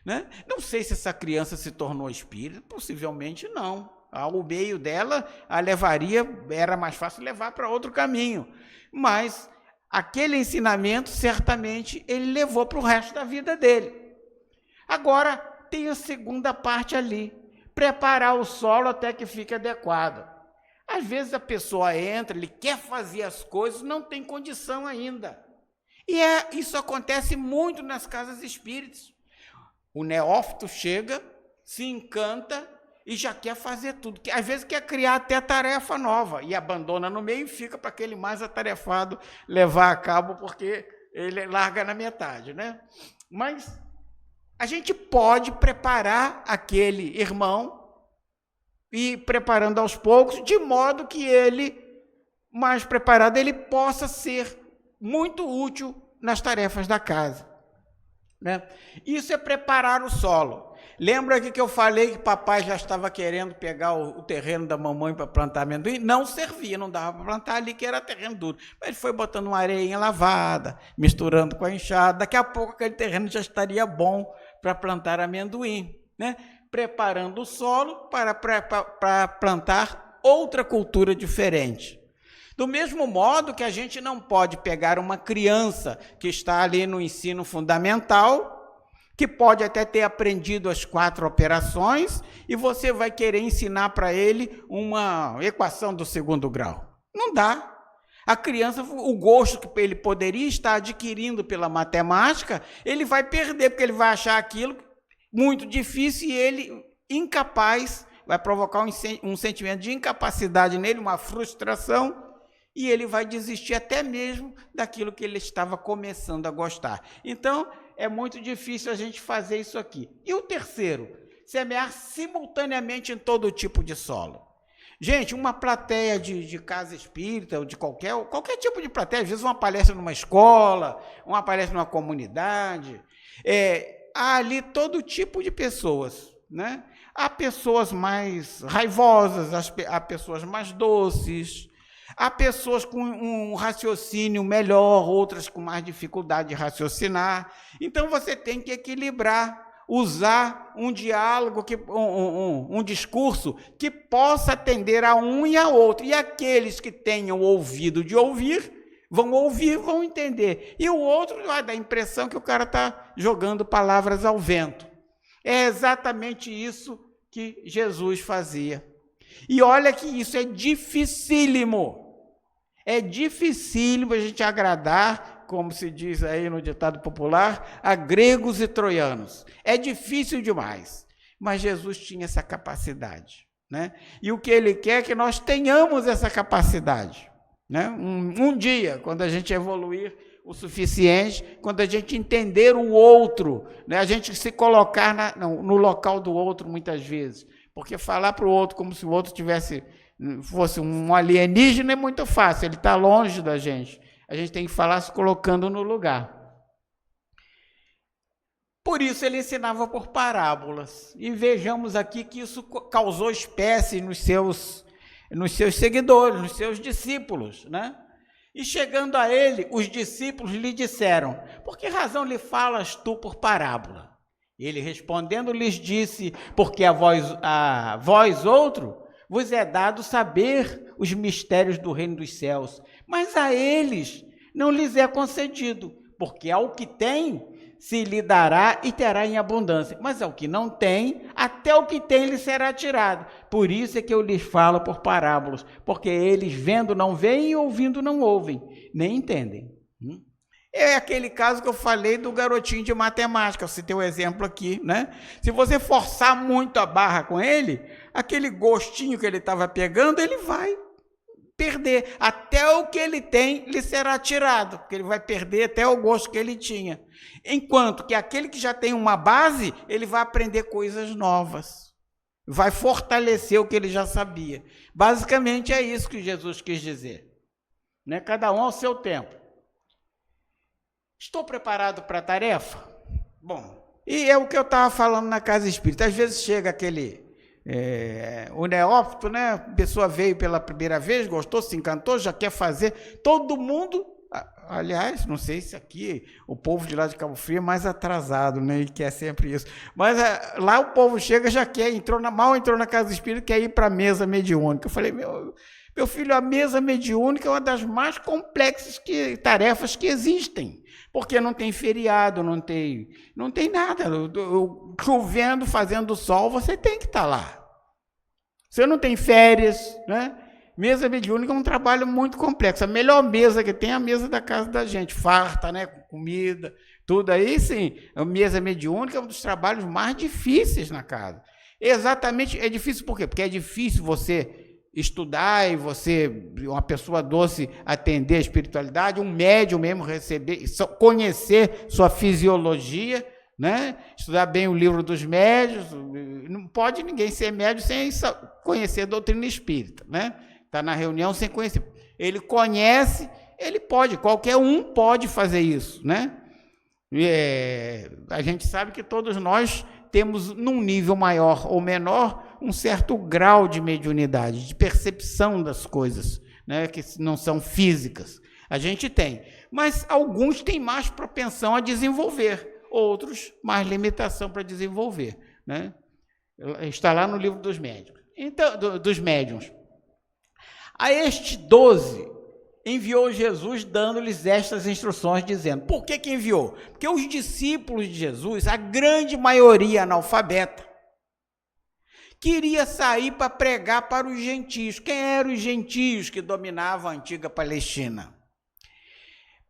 né? Não sei se essa criança se tornou espírita, possivelmente não. Ao meio dela, a levaria, era mais fácil levar para outro caminho. Mas aquele ensinamento, certamente, ele levou para o resto da vida dele. Agora, tem a segunda parte ali, preparar o solo até que fique adequado. Às vezes a pessoa entra, ele quer fazer as coisas, não tem condição ainda. E isso acontece muito nas casas espíritas. O neófito chega, se encanta e já quer fazer tudo. Às vezes quer criar até tarefa nova e abandona no meio e fica para aquele mais atarefado levar a cabo, porque ele larga na metade, né? Mas a gente pode preparar aquele irmão e ir preparando aos poucos, de modo que ele, mais preparado, ele possa ser muito útil nas tarefas da casa, né? Isso é preparar o solo. Lembra aqui que eu falei que papai já estava querendo pegar o terreno da mamãe para plantar amendoim? Não servia, não dava para plantar ali, que era terreno duro. Mas ele foi botando uma areinha lavada, misturando com a enxada. Daqui a pouco aquele terreno já estaria bom para plantar amendoim, né? Preparando o solo para plantar outra cultura diferente. Do mesmo modo que a gente não pode pegar uma criança que está ali no ensino fundamental, que pode até ter aprendido as 4 operações, e você vai querer ensinar para ele uma equação do 2º grau. Não dá. A criança, o gosto que ele poderia estar adquirindo pela matemática, ele vai perder, porque ele vai achar aquilo muito difícil e ele incapaz, vai provocar um sentimento de incapacidade nele, uma frustração, e ele vai desistir até mesmo daquilo que ele estava começando a gostar. Então, é muito difícil a gente fazer isso aqui. E o terceiro, semear simultaneamente em todo tipo de solo. Gente, uma plateia de casa espírita, ou de qualquer tipo de plateia, às vezes uma palestra numa escola, uma palestra numa comunidade, há ali todo tipo de pessoas, né? Há pessoas mais raivosas, há pessoas mais doces, há pessoas com um raciocínio melhor, outras com mais dificuldade de raciocinar. Então, você tem que equilibrar, usar um diálogo, um discurso que possa atender a um e a outro. E aqueles que tenham ouvido de ouvir, vão entender. E o outro vai dar a impressão que o cara está jogando palavras ao vento. É exatamente isso que Jesus fazia. E olha que isso é dificílimo. É dificílimo a gente agradar, como se diz aí no ditado popular, a gregos e troianos. É difícil demais. Mas Jesus tinha essa capacidade, né? E o que ele quer é que nós tenhamos essa capacidade, né? Um dia, quando a gente evoluir o suficiente, quando a gente entender o outro, né? A gente se colocar no local do outro muitas vezes, porque falar para o outro como se o outro fosse um alienígena é muito fácil, ele está longe da gente. A gente tem que falar se colocando no lugar. Por isso ele ensinava por parábolas. E vejamos aqui que isso causou espécie nos seus seguidores, nos seus discípulos, né? E chegando a ele, os discípulos lhe disseram: por que razão lhe falas tu por parábola? Ele respondendo lhes disse: porque a vós outro vos é dado saber os mistérios do reino dos céus, mas a eles não lhes é concedido, porque ao que tem se lhe dará e terá em abundância, mas ao que não tem, até o que tem lhe será tirado. Por isso é que eu lhes falo por parábolas, porque eles vendo não veem e ouvindo não ouvem, nem entendem. É aquele caso que eu falei do garotinho de matemática, eu citei o exemplo aqui, né? Se você forçar muito a barra com ele, aquele gostinho que ele estava pegando, ele vai perder. Até o que ele tem lhe será tirado, porque ele vai perder até o gosto que ele tinha. Enquanto que aquele que já tem uma base, ele vai aprender coisas novas, vai fortalecer o que ele já sabia. Basicamente é isso que Jesus quis dizer, né? Cada um ao seu tempo. Estou preparado para a tarefa? Bom, e é o que eu estava falando na casa espírita. Às vezes chega o neófito, né? A pessoa veio pela primeira vez, gostou, se encantou, já quer fazer. Todo mundo, aliás, não sei se aqui o povo de lá de Cabo Frio é mais atrasado, né? E quer sempre isso. Mas lá o povo chega, já quer, mal entrou na casa espírita, quer ir para a mesa mediúnica. Eu falei, meu filho, a mesa mediúnica é uma das mais complexas tarefas que existem. Porque não tem feriado, não tem nada. Chovendo, fazendo sol, você tem que estar lá. Você não tem férias, né? Mesa mediúnica é um trabalho muito complexo. A melhor mesa que tem é a mesa da casa da gente, farta, né? Com comida, tudo aí, sim. A mesa mediúnica é um dos trabalhos mais difíceis na casa. Exatamente, é difícil por quê? Porque é difícil você estudar e uma pessoa doce, atender a espiritualidade, um médium mesmo conhecer sua fisiologia, né? Estudar bem o livro dos médiuns. Não pode ninguém ser médium sem conhecer a doutrina espírita, né? Está na reunião sem conhecer. Ele conhece, ele pode, qualquer um pode fazer isso, né? A gente sabe que todos nós temos, num nível maior ou menor, um certo grau de mediunidade, de percepção das coisas, né, que não são físicas. A gente tem, mas alguns têm mais propensão a desenvolver, outros mais limitação para desenvolver, né? Está lá no livro dos médiuns. Então, dos médiuns. A estes 12 enviou Jesus dando-lhes estas instruções, dizendo: por que enviou? Porque os discípulos de Jesus, a grande maioria analfabeta, queria sair para pregar para os gentios. Quem eram os gentios que dominavam a antiga Palestina?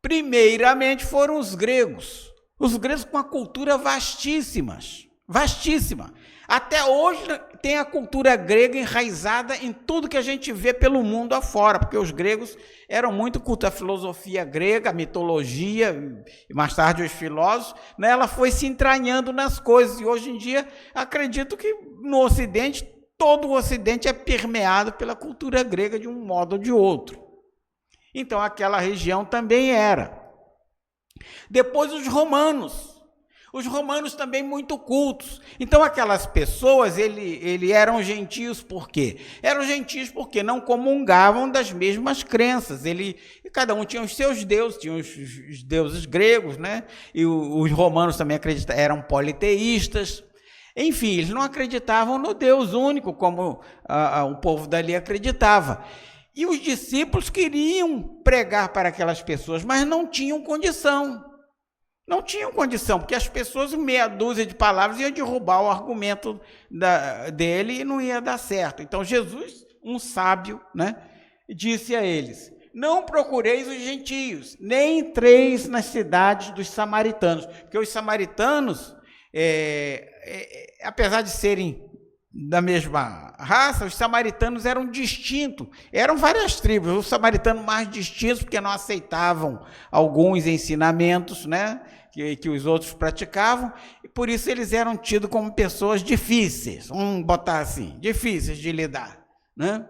Primeiramente foram os gregos. Os gregos com uma cultura vastíssima. Até hoje tem a cultura grega enraizada em tudo que a gente vê pelo mundo afora, porque os gregos eram muito cultos à filosofia grega, a mitologia, e mais tarde os filósofos, né? Ela foi se entranhando nas coisas, e hoje em dia acredito que no Ocidente todo o Ocidente é permeado pela cultura grega de um modo ou de outro. Então, aquela região também era. Depois, os romanos também muito cultos. Então, aquelas pessoas, eram gentios por quê? Eram gentios porque não comungavam das mesmas crenças. Cada um tinha os seus deuses, tinha os deuses gregos, né? E os romanos também eram politeístas. Enfim, eles não acreditavam no Deus único, como o povo dali acreditava. E os discípulos queriam pregar para aquelas pessoas, mas não tinham condição. Não tinham condição, porque as pessoas, meia dúzia de palavras, iam derrubar o argumento dele e não ia dar certo. Então, Jesus, um sábio, né, disse a eles: não procureis os gentios, nem entreis nas cidades dos samaritanos. Porque os samaritanos, apesar de serem da mesma raça, os samaritanos eram distintos. Eram várias tribos. Os samaritanos mais distintos, porque não aceitavam alguns ensinamentos, né, que os outros praticavam, e por isso eles eram tidos como pessoas difíceis, vamos botar assim, difíceis de lidar, né?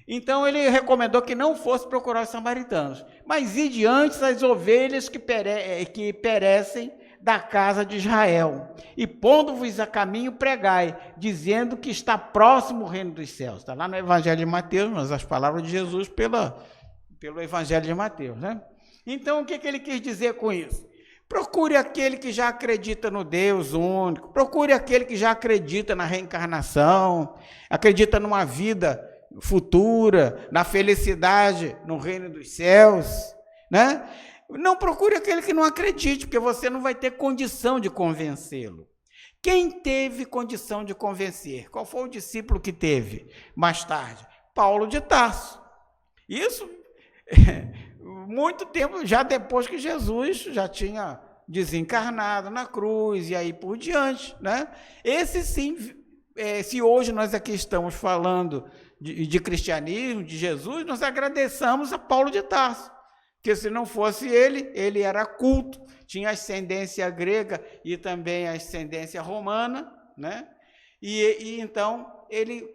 Então ele recomendou que não fosse procurar os samaritanos, mas ide antes as ovelhas que perecem da casa de Israel, e pondo-vos a caminho pregai, dizendo que está próximo o reino dos céus. Está lá no Evangelho de Mateus, mas as palavras de Jesus pelo Evangelho de Mateus, né? Então o que ele quis dizer com isso? Procure aquele que já acredita no Deus único, procure aquele que já acredita na reencarnação, acredita numa vida futura, na felicidade no reino dos céus, né? Não procure aquele que não acredite, porque você não vai ter condição de convencê-lo. Quem teve condição de convencer? Qual foi o discípulo que teve mais tarde? Paulo de Tarso. Isso muito tempo, já depois que Jesus já tinha desencarnado na cruz e aí por diante, né? Esse sim, se hoje nós aqui estamos falando de cristianismo, de Jesus, nós agradecemos a Paulo de Tarso, porque se não fosse ele era culto, tinha ascendência grega e também ascendência romana, né? E então ele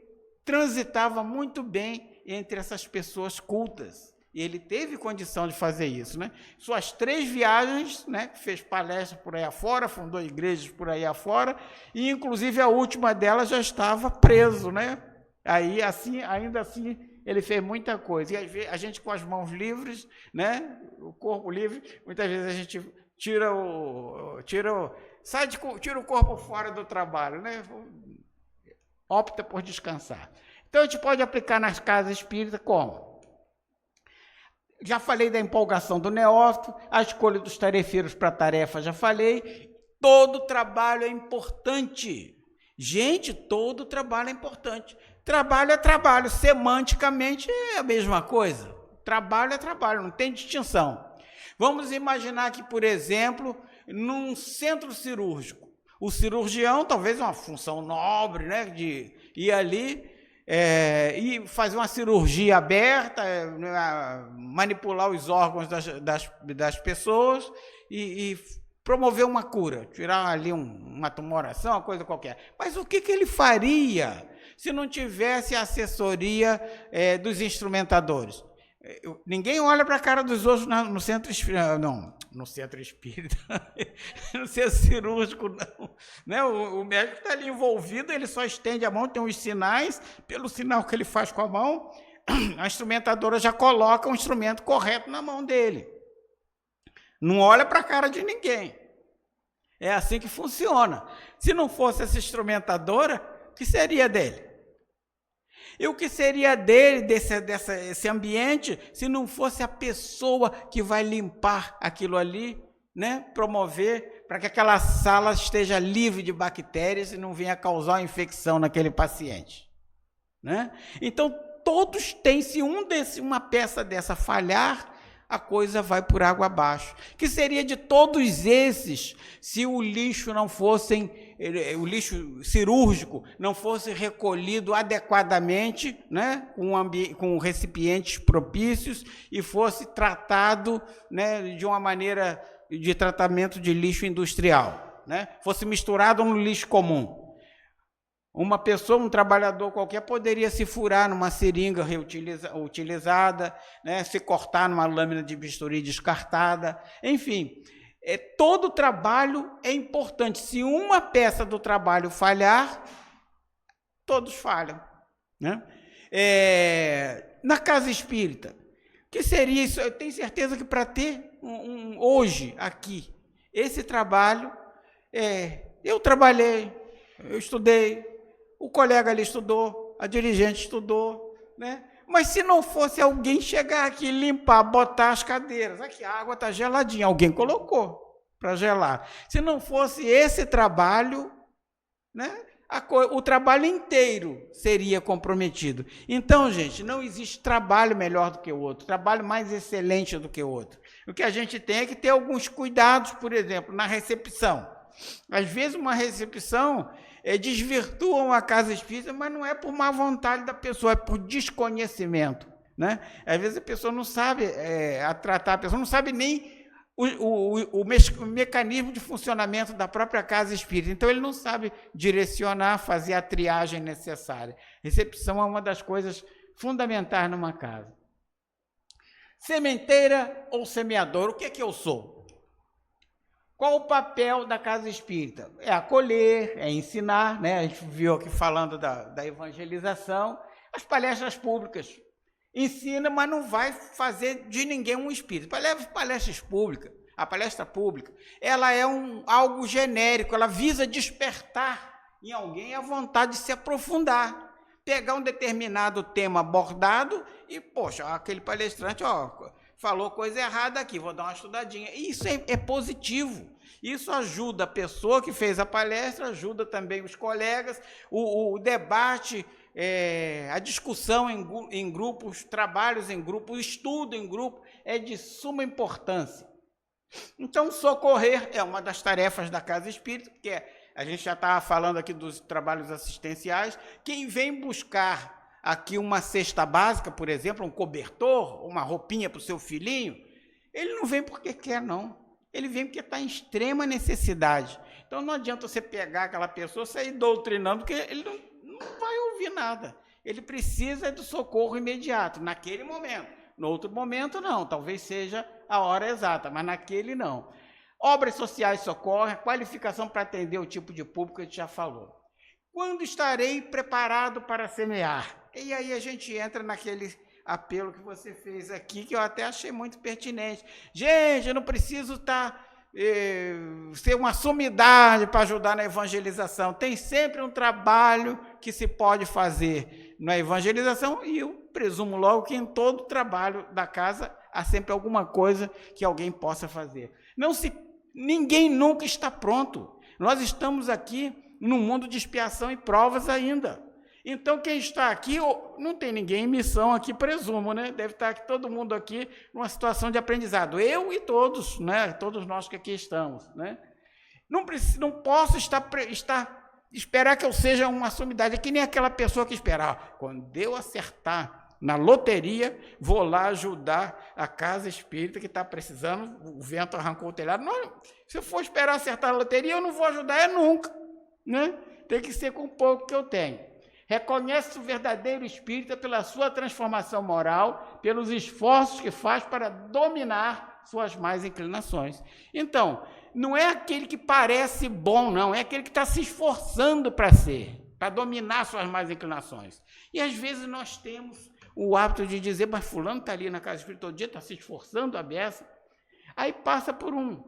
transitava muito bem entre essas pessoas cultas. E ele teve condição de fazer isso, né? Suas 3 viagens, né? Fez palestras por aí afora, fundou igrejas por aí afora, e inclusive a última delas já estava preso, né? Aí, assim, ainda assim, ele fez muita coisa. E a gente com as mãos livres, né? O corpo livre, muitas vezes a gente tira o corpo fora do trabalho, né? Opta por descansar. Então a gente pode aplicar nas casas espíritas como? Já falei da empolgação do neófito, a escolha dos tarefeiros para a tarefa, já falei. Todo trabalho é importante. Gente, todo trabalho é importante. Trabalho é trabalho, semanticamente é a mesma coisa. Trabalho é trabalho, não tem distinção. Vamos imaginar que, por exemplo, num centro cirúrgico, o cirurgião, talvez uma função nobre, né, de ir ali e fazer uma cirurgia aberta, manipular os órgãos das pessoas e promover uma cura, tirar ali uma tumoração, uma coisa qualquer. Mas o que ele faria se não tivesse a assessoria dos instrumentadores? Ninguém olha para a cara dos outros no centro espírita, no centro espírita, no centro cirúrgico, não. Né? O médico está ali envolvido, ele só estende a mão, tem os sinais, pelo sinal que ele faz com a mão, a instrumentadora já coloca o instrumento correto na mão dele. Não olha para a cara de ninguém. É assim que funciona. Se não fosse essa instrumentadora, o que seria dele? E o que seria dele, desse ambiente, se não fosse a pessoa que vai limpar aquilo ali, né? Promover para que aquela sala esteja livre de bactérias e não venha causar uma infecção naquele paciente, né? Então, todos têm, se uma peça dessa falhar, a coisa vai por água abaixo. Que seria de todos esses se o lixo o lixo cirúrgico não fosse recolhido adequadamente, né, com recipientes propícios e fosse tratado, né, de uma maneira de tratamento de lixo industrial, né, fosse misturado no lixo comum. Uma pessoa, um trabalhador qualquer, poderia se furar numa seringa utilizada, né? Se cortar numa lâmina de bisturi descartada, enfim. Todo trabalho é importante. Se uma peça do trabalho falhar, todos falham, né? Na casa espírita, que seria isso? Eu tenho certeza que para ter hoje aqui, esse trabalho, eu trabalhei, eu estudei, o colega ali estudou, a dirigente estudou, né? Mas se não fosse alguém chegar aqui, limpar, botar as cadeiras, aqui a água está geladinha, alguém colocou para gelar. Se não fosse esse trabalho, né, o trabalho inteiro seria comprometido. Então, gente, não existe trabalho melhor do que o outro, trabalho mais excelente do que o outro. O que a gente tem é que ter alguns cuidados, por exemplo, na recepção. Às vezes uma recepção desvirtua a casa espírita, mas não é por má vontade da pessoa, é por desconhecimento, né? Às vezes a pessoa não sabe tratar, a pessoa não sabe nem o mecanismo de funcionamento da própria casa espírita, então ele não sabe direcionar, fazer a triagem necessária. Recepção é uma das coisas fundamentais numa casa. Sementeira ou semeador, o que é que eu sou? Qual o papel da casa espírita? É acolher, é ensinar, né? A gente viu aqui falando da evangelização, as palestras públicas. Ensina, mas não vai fazer de ninguém um espírito. Palestras públicas, a palestra pública, ela é algo genérico, ela visa despertar em alguém a vontade de se aprofundar. Pegar um determinado tema abordado e, poxa, aquele palestrante, falou coisa errada aqui, vou dar uma estudadinha. E isso é positivo. Isso ajuda a pessoa que fez a palestra, ajuda também os colegas, o debate, a discussão em grupos, trabalhos em grupo, o estudo em grupo é de suma importância. Então, socorrer é uma das tarefas da casa espírita, porque a gente já estava falando aqui dos trabalhos assistenciais. Quem vem buscar aqui uma cesta básica, por exemplo, um cobertor, uma roupinha para o seu filhinho, ele não vem porque quer, não. Ele vem porque está em extrema necessidade. Então, não adianta você pegar aquela pessoa e sair doutrinando, porque ele não vai ouvir nada. Ele precisa do socorro imediato, naquele momento. No outro momento, não. Talvez seja a hora exata, mas naquele, não. Obras sociais socorrem, qualificação para atender o tipo de público que a gente já falou. Quando estarei preparado para semear? E aí a gente entra naquele apelo que você fez aqui, que eu até achei muito pertinente. Gente, eu não preciso ser uma sumidade para ajudar na evangelização. Tem sempre um trabalho que se pode fazer na evangelização, e eu presumo logo que em todo trabalho da casa há sempre alguma coisa que alguém possa fazer. Ninguém nunca está pronto. Nós estamos aqui num mundo de expiação e provas ainda. Então, quem está aqui, não tem ninguém em missão aqui, presumo, né? Deve estar aqui, todo mundo aqui numa situação de aprendizado. Eu e todos, né? Todos nós que aqui estamos, né? Não posso esperar que eu seja uma sumidade. É que nem aquela pessoa que espera. Quando eu acertar na loteria, vou lá ajudar a casa espírita que está precisando, o vento arrancou o telhado. Não, se eu for esperar acertar a loteria, eu não vou ajudar nunca, né? Tem que ser com o pouco que eu tenho. Reconhece o verdadeiro espírita pela sua transformação moral, pelos esforços que faz para dominar suas más inclinações. Então, não é aquele que parece bom, não, é aquele que está se esforçando para dominar suas más inclinações. E às vezes nós temos o hábito de dizer, mas fulano está ali na casa espírita todo dia, está se esforçando a beça. Aí passa por um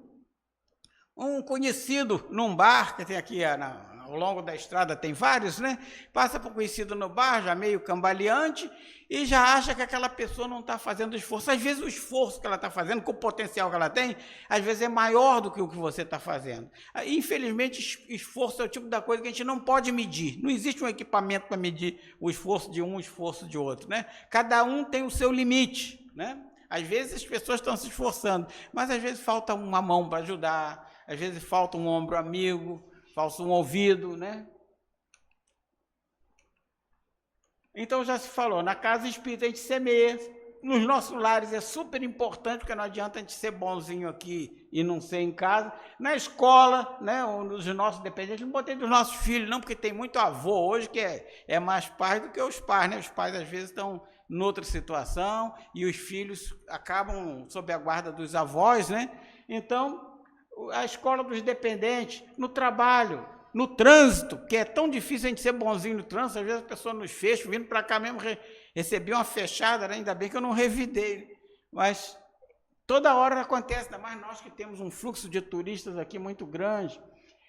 conhecido num bar, que tem aqui ao longo da estrada, tem vários, né? Passa por conhecido no bar, já meio cambaleante, e já acha que aquela pessoa não está fazendo esforço. Às vezes o esforço que ela está fazendo, com o potencial que ela tem, às vezes é maior do que o que você está fazendo. Infelizmente, esforço é o tipo da coisa que a gente não pode medir. Não existe um equipamento para medir o esforço de um, o esforço de outro, né? Cada um tem o seu limite, né? Às vezes as pessoas estão se esforçando, mas às vezes falta uma mão para ajudar, às vezes falta um ombro amigo, falta um ouvido, né? Então já se falou, na casa espírita a gente semeia, nos nossos lares é super importante, porque não adianta a gente ser bonzinho aqui e não ser em casa. Na escola, né, os nossos dependentes, não botei dos nossos filhos, não, porque tem muito avô hoje que é mais pai do que os pais, né? Os pais, às vezes, estão noutra situação e os filhos acabam sob a guarda dos avós, né? Então, a escola dos dependentes, no trabalho, no trânsito, que é tão difícil a gente ser bonzinho no trânsito, às vezes a pessoa nos fecha, vindo para cá mesmo, recebi uma fechada, né? Ainda bem que eu não revidei, mas toda hora acontece, ainda mais nós que temos um fluxo de turistas aqui muito grande.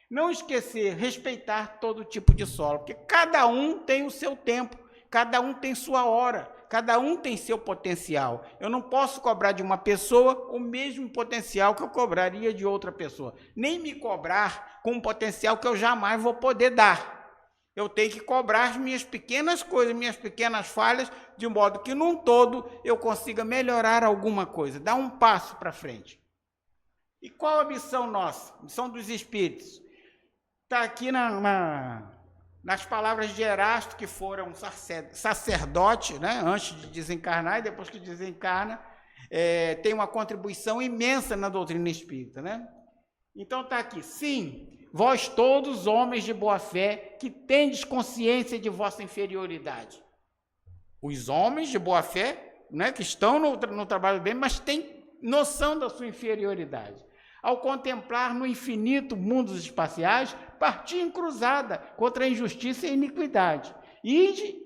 Não esquecer, respeitar todo tipo de solo, porque cada um tem o seu tempo, cada um tem sua hora, cada um tem seu potencial. Eu não posso cobrar de uma pessoa o mesmo potencial que eu cobraria de outra pessoa, nem me cobrar com um potencial que eu jamais vou poder dar. Eu tenho que cobrar as minhas pequenas coisas, minhas pequenas falhas, de modo que, num todo, eu consiga melhorar alguma coisa, dar um passo para frente. E qual a missão nossa? Missão dos espíritos. Está aqui nas palavras de Erasto, que foram sacerdote, né, antes de desencarnar, e depois que desencarna, tem uma contribuição imensa na doutrina espírita, né? Então está aqui: sim, vós todos, homens de boa fé, que tendes consciência de vossa inferioridade. Os homens de boa fé, né, que estão no trabalho bem, mas têm noção da sua inferioridade. Ao contemplar no infinito mundos espaciais, partir em cruzada contra a injustiça e a iniquidade. Ide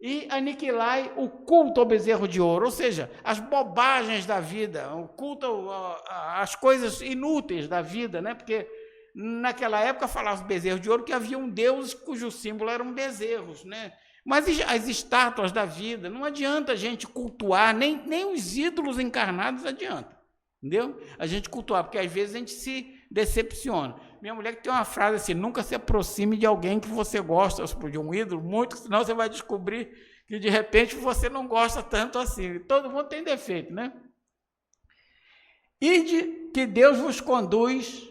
e aniquilai o culto ao bezerro de ouro, ou seja, as bobagens da vida, o culto às coisas inúteis da vida, né? Porque naquela época falava bezerro de ouro que havia um deus cujo símbolo eram bezerros, né? Mas as estátuas da vida, não adianta a gente cultuar, nem os ídolos encarnados adianta. Entendeu? A gente cultuar, porque às vezes a gente se decepciona. Minha mulher que tem uma frase assim: nunca se aproxime de alguém que você gosta, de um ídolo, muito, senão você vai descobrir que de repente você não gosta tanto assim. Todo mundo tem defeito, né? Ide que Deus vos conduz,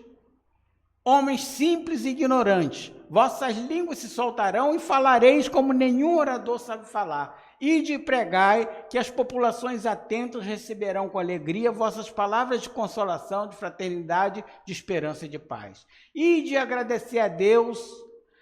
homens simples e ignorantes. Vossas línguas se soltarão e falareis como nenhum orador sabe falar. Ide e pregai, que as populações atentas receberão com alegria vossas palavras de consolação, de fraternidade, de esperança e de paz. Ide agradecer a Deus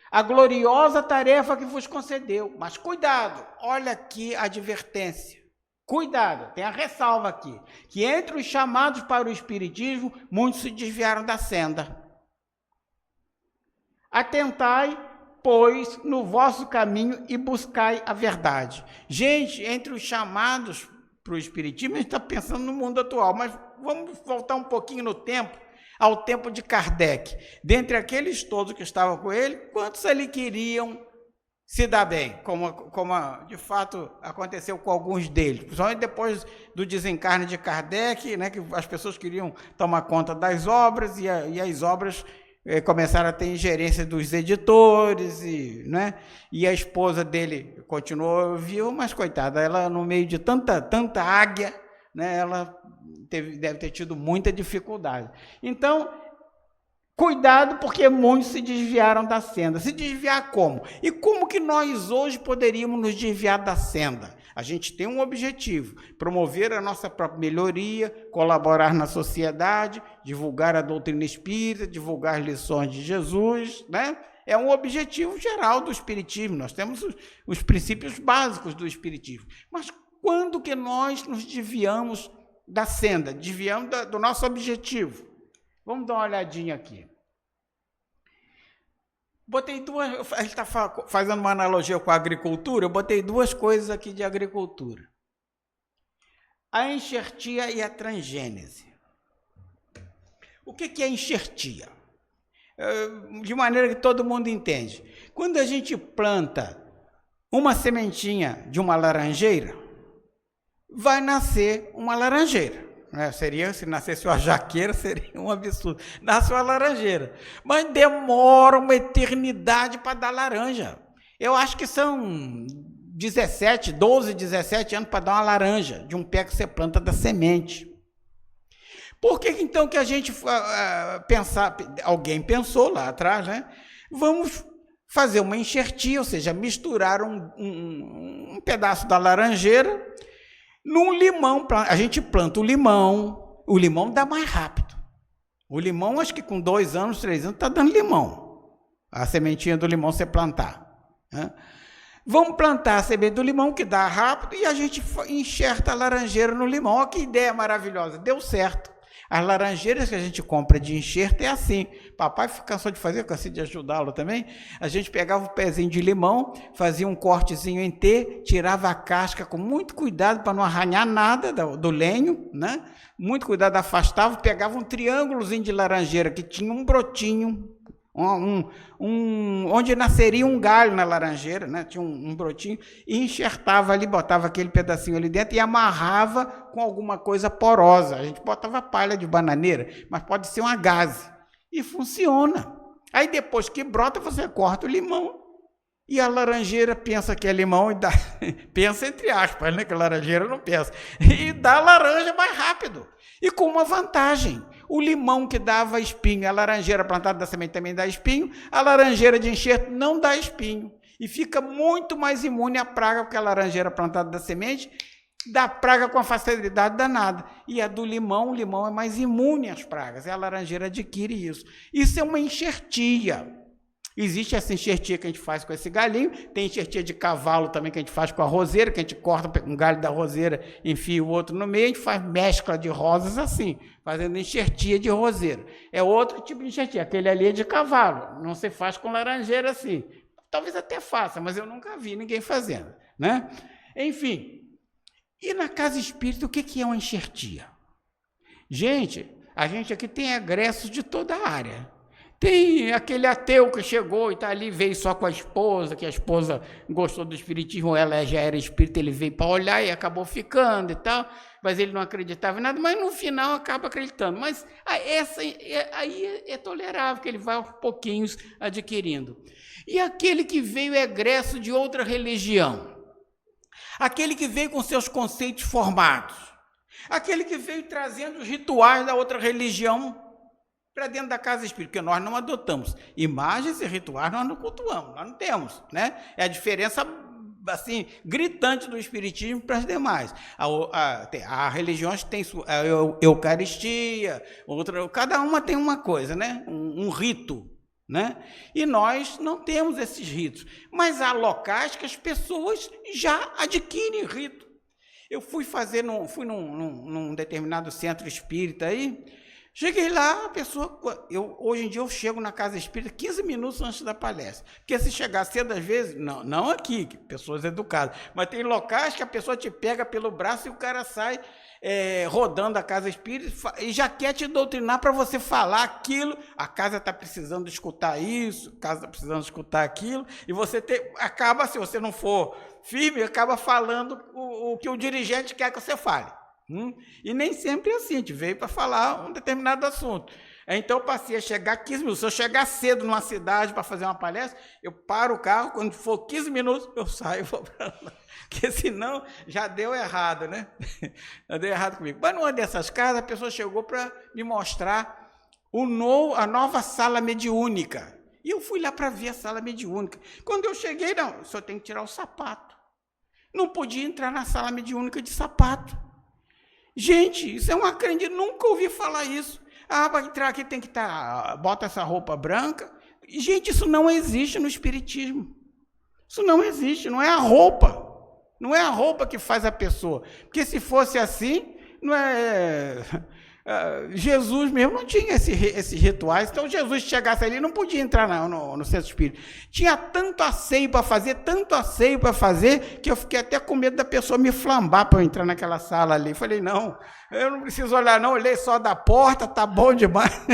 a gloriosa tarefa que vos concedeu. Mas cuidado, olha aqui a advertência. Cuidado, tem a ressalva aqui, que entre os chamados para o espiritismo, muitos se desviaram da senda. Atentai, pois, no vosso caminho e buscai a verdade. Gente, entre os chamados para o espiritismo, a gente está pensando no mundo atual, mas vamos voltar um pouquinho no tempo, ao tempo de Kardec. Dentre aqueles todos que estavam com ele, quantos ali queriam se dar bem, como de fato aconteceu com alguns deles, principalmente depois do desencarne de Kardec, né, que as pessoas queriam tomar conta das obras e as obras começaram a ter ingerência dos editores, né? E a esposa dele continuou viva, mas coitada, ela no meio de tanta águia, né, ela deve ter tido muita dificuldade. Então, cuidado, porque muitos se desviaram da senda. Se desviar como? E como que nós hoje poderíamos nos desviar da senda? A gente tem um objetivo: promover a nossa própria melhoria, colaborar na sociedade, divulgar a doutrina espírita, divulgar as lições de Jesus, né? É um objetivo geral do espiritismo. Nós temos os princípios básicos do espiritismo. Mas quando que nós nos desviamos da senda, desviamos do nosso objetivo? Vamos dar uma olhadinha aqui. Botei duas, a gente está fazendo uma analogia com a agricultura, eu botei duas coisas aqui de agricultura: a enxertia e a transgênese. O que é enxertia? De maneira que todo mundo entende. Quando a gente planta uma sementinha de uma laranjeira, vai nascer uma laranjeira. Se nascesse uma jaqueira, seria um absurdo. Nasce uma laranjeira. Mas demora uma eternidade para dar laranja. Eu acho que são 12, 17 anos para dar uma laranja, de um pé que você planta da semente. Por que então que a gente alguém pensou lá atrás, né? Vamos fazer uma enxertia, ou seja, misturar um pedaço da laranjeira Num limão, a gente planta o limão dá mais rápido. O limão, acho que com 2 anos, 3 anos, está dando limão. A sementinha do limão você plantar. Né? Vamos plantar a semente do limão, que dá rápido, e a gente enxerta a laranjeira no limão. Olha que ideia maravilhosa, deu certo. As laranjeiras que a gente compra de enxerto é assim. Papai cansou de fazer, eu cansei de ajudá-lo também. A gente pegava o pezinho de limão, fazia um cortezinho em T, tirava a casca com muito cuidado para não arranhar nada do lenho, né? Muito cuidado, afastava, pegava um triângulozinho de laranjeira que tinha um brotinho, onde nasceria um galho na laranjeira, né? Tinha um brotinho, e enxertava ali, botava aquele pedacinho ali dentro e amarrava com alguma coisa porosa. A gente botava palha de bananeira, mas pode ser uma gaze, e funciona. Aí depois que brota, você corta o limão, e a laranjeira pensa que é limão e dá, pensa entre aspas, né? Que a laranjeira não pensa, e dá laranja mais rápido, e com uma vantagem. O limão que dava espinho, a laranjeira plantada da semente também dá espinho, a laranjeira de enxerto não dá espinho. E fica muito mais imune à praga, porque a laranjeira plantada da semente dá praga com a facilidade danada. E a do limão, o limão é mais imune às pragas, e a laranjeira adquire isso. Isso é uma enxertia. Existe essa enxertia que a gente faz com esse galinho, tem enxertia de cavalo também que a gente faz com a roseira, que a gente corta um galho da roseira, enfia o outro no meio, a gente faz mescla de rosas assim, fazendo enxertia de roseira. É outro tipo de enxertia, aquele ali é de cavalo, não se faz com laranjeira assim. Talvez até faça, mas eu nunca vi ninguém fazendo, né? Enfim, e na casa espírita, o que é uma enxertia? Gente, a gente aqui tem egressos de toda a área. Tem aquele ateu que chegou e está ali, veio só com a esposa, que a esposa gostou do espiritismo, ela já era espírita, ele veio para olhar e acabou ficando e tal, mas ele não acreditava em nada, mas no final acaba acreditando. Mas aí é tolerável, que ele vai aos pouquinhos adquirindo. E aquele que veio egresso de outra religião, aquele que veio com seus conceitos formados, aquele que veio trazendo os rituais da outra religião para dentro da casa espírita, porque nós não adotamos imagens e rituais, nós não cultuamos, nós não temos, né? É a diferença assim gritante do espiritismo para as demais. Há religiões que têm a Eucaristia, cada uma tem uma coisa, né? Um rito, né? E nós não temos esses ritos, mas há locais que as pessoas já adquirem rito. Eu fui num determinado centro espírita aí. Cheguei lá, a pessoa... hoje em dia eu chego na casa espírita 15 minutos antes da palestra. Porque se chegar cedo, às vezes... Não aqui, pessoas educadas. Mas tem locais que a pessoa te pega pelo braço e o cara sai rodando a casa espírita e já quer te doutrinar para você falar aquilo. A casa está precisando escutar isso, a casa está precisando escutar aquilo. E você acaba, se você não for firme, acaba falando o que o dirigente quer que você fale. E nem sempre é assim, a gente veio para falar um determinado assunto. Então eu passei a chegar 15 minutos. Se eu chegar cedo numa cidade para fazer uma palestra, eu paro o carro, quando for 15 minutos, eu saio e vou para lá. Porque senão já deu errado, né? Já deu errado comigo. Mas numa dessas casas, a pessoa chegou para me mostrar a nova sala mediúnica. E eu fui lá para ver a sala mediúnica. Quando eu cheguei, não, o senhor tem que tirar o sapato. Não podia entrar na sala mediúnica de sapato. Gente, isso é uma crença, nunca ouvi falar isso. Para entrar aqui tem que bota essa roupa branca. Gente, isso não existe no espiritismo. Isso não existe, não é a roupa. Não é a roupa que faz a pessoa. Porque se fosse assim, não é... Jesus mesmo não tinha esses rituais. Então Jesus chegasse ali, não podia entrar no centro espírita. Tinha tanto asseio para fazer, que eu fiquei até com medo da pessoa me flambar para eu entrar naquela sala ali. Falei, não, eu não preciso olhar não, olhei só da porta, tá bom demais.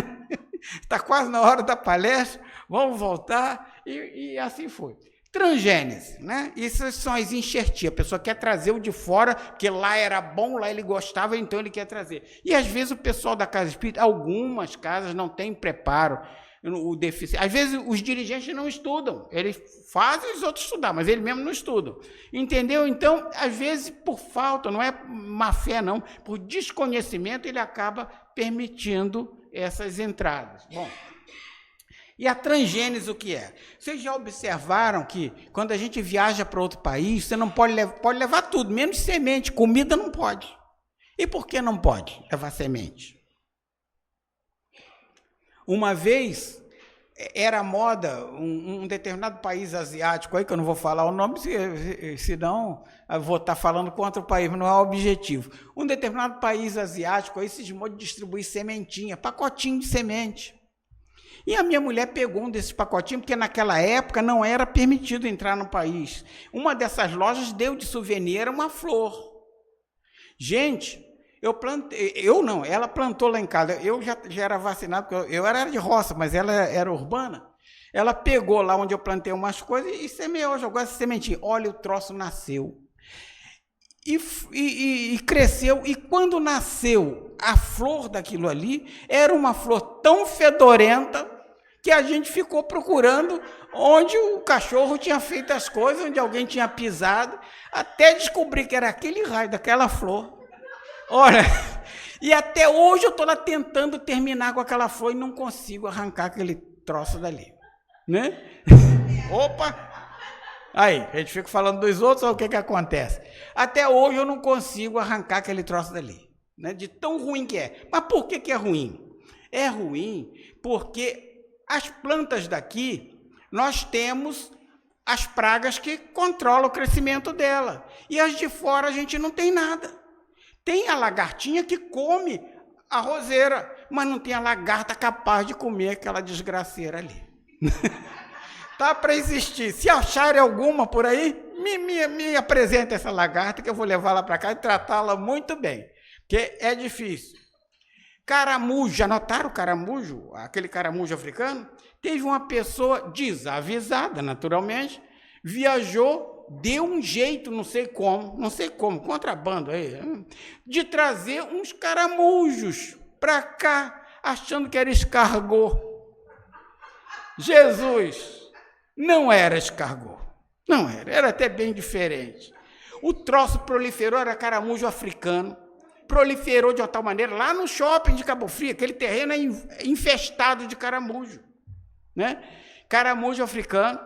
Está quase na hora da palestra, vamos voltar. E assim foi. Transgênese, né? Isso são as enxertias. A pessoa quer trazer o de fora, porque lá era bom, lá ele gostava, então ele quer trazer. E às vezes o pessoal da casa espírita, algumas casas não têm preparo, o deficiente. Às vezes os dirigentes não estudam, eles fazem os outros estudar, mas eles mesmos não estudam. Entendeu? Então, às vezes, por falta, não é má fé, não, por desconhecimento, ele acaba permitindo essas entradas. Bom, E a transgênese o que é? Vocês já observaram que quando a gente viaja para outro país, você não pode levar tudo, menos semente, comida não pode. E por que não pode levar semente? Uma vez era moda um determinado país asiático, aí que eu não vou falar o nome, senão eu vou estar falando contra o país, mas não é o objetivo. Um determinado país asiático aí se cismou de distribuir sementinha, pacotinho de semente. E a minha mulher pegou um desses pacotinhos, porque naquela época não era permitido entrar no país. Uma dessas lojas deu de souvenir uma flor. Gente, ela plantou lá em casa, eu já era vacinado, porque eu era de roça, mas ela era urbana. Ela pegou lá onde eu plantei umas coisas e semeou, jogou essa sementinha. Olha, o troço nasceu. E cresceu, e quando nasceu a flor daquilo ali, era uma flor tão fedorenta que a gente ficou procurando onde o cachorro tinha feito as coisas, onde alguém tinha pisado, até descobrir que era aquele raio daquela flor. Olha, e até hoje eu estou lá tentando terminar com aquela flor e não consigo arrancar aquele troço dali, né? Opa! Aí, a gente fica falando dos outros, olha o que acontece. Até hoje eu não consigo arrancar aquele troço dali, né? De tão ruim que é. Mas por que é ruim? É ruim porque as plantas daqui, nós temos as pragas que controlam o crescimento dela. E as de fora a gente não tem nada. Tem a lagartinha que come a roseira, mas não tem a lagarta capaz de comer aquela desgraceira ali. Tá para existir. Se acharem alguma por aí, me apresenta essa lagarta que eu vou levá-la para cá e tratá-la muito bem, porque é difícil. Caramujo, já notaram o caramujo? Aquele caramujo africano? Teve uma pessoa desavisada, naturalmente, viajou, deu um jeito, não sei como, contrabando aí, de trazer uns caramujos para cá, achando que era escargot. Jesus! Não era escargot, não era até bem diferente. O troço proliferou, era caramujo africano, proliferou de uma tal maneira, lá no shopping de Cabo Frio, aquele terreno é infestado de caramujo, né? Caramujo africano,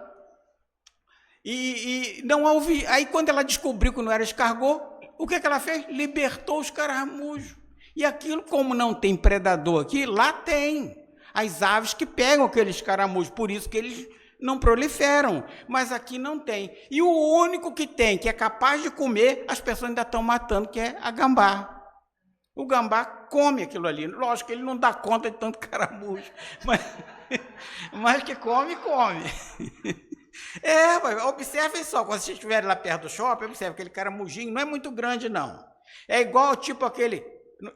e não houve, aí quando ela descobriu que não era escargot, o que ela fez? Libertou os caramujos, e aquilo, como não tem predador aqui, lá tem as aves que pegam aqueles caramujos, por isso que eles não proliferam, mas aqui não tem. E o único que tem, que é capaz de comer, as pessoas ainda estão matando, que é a gambá. O gambá come aquilo ali. Lógico que ele não dá conta de tanto caramujo, mas que come. Observem só, quando vocês estiverem lá perto do shopping, observe aquele caramujinho, não é muito grande, não. É igual tipo aquele,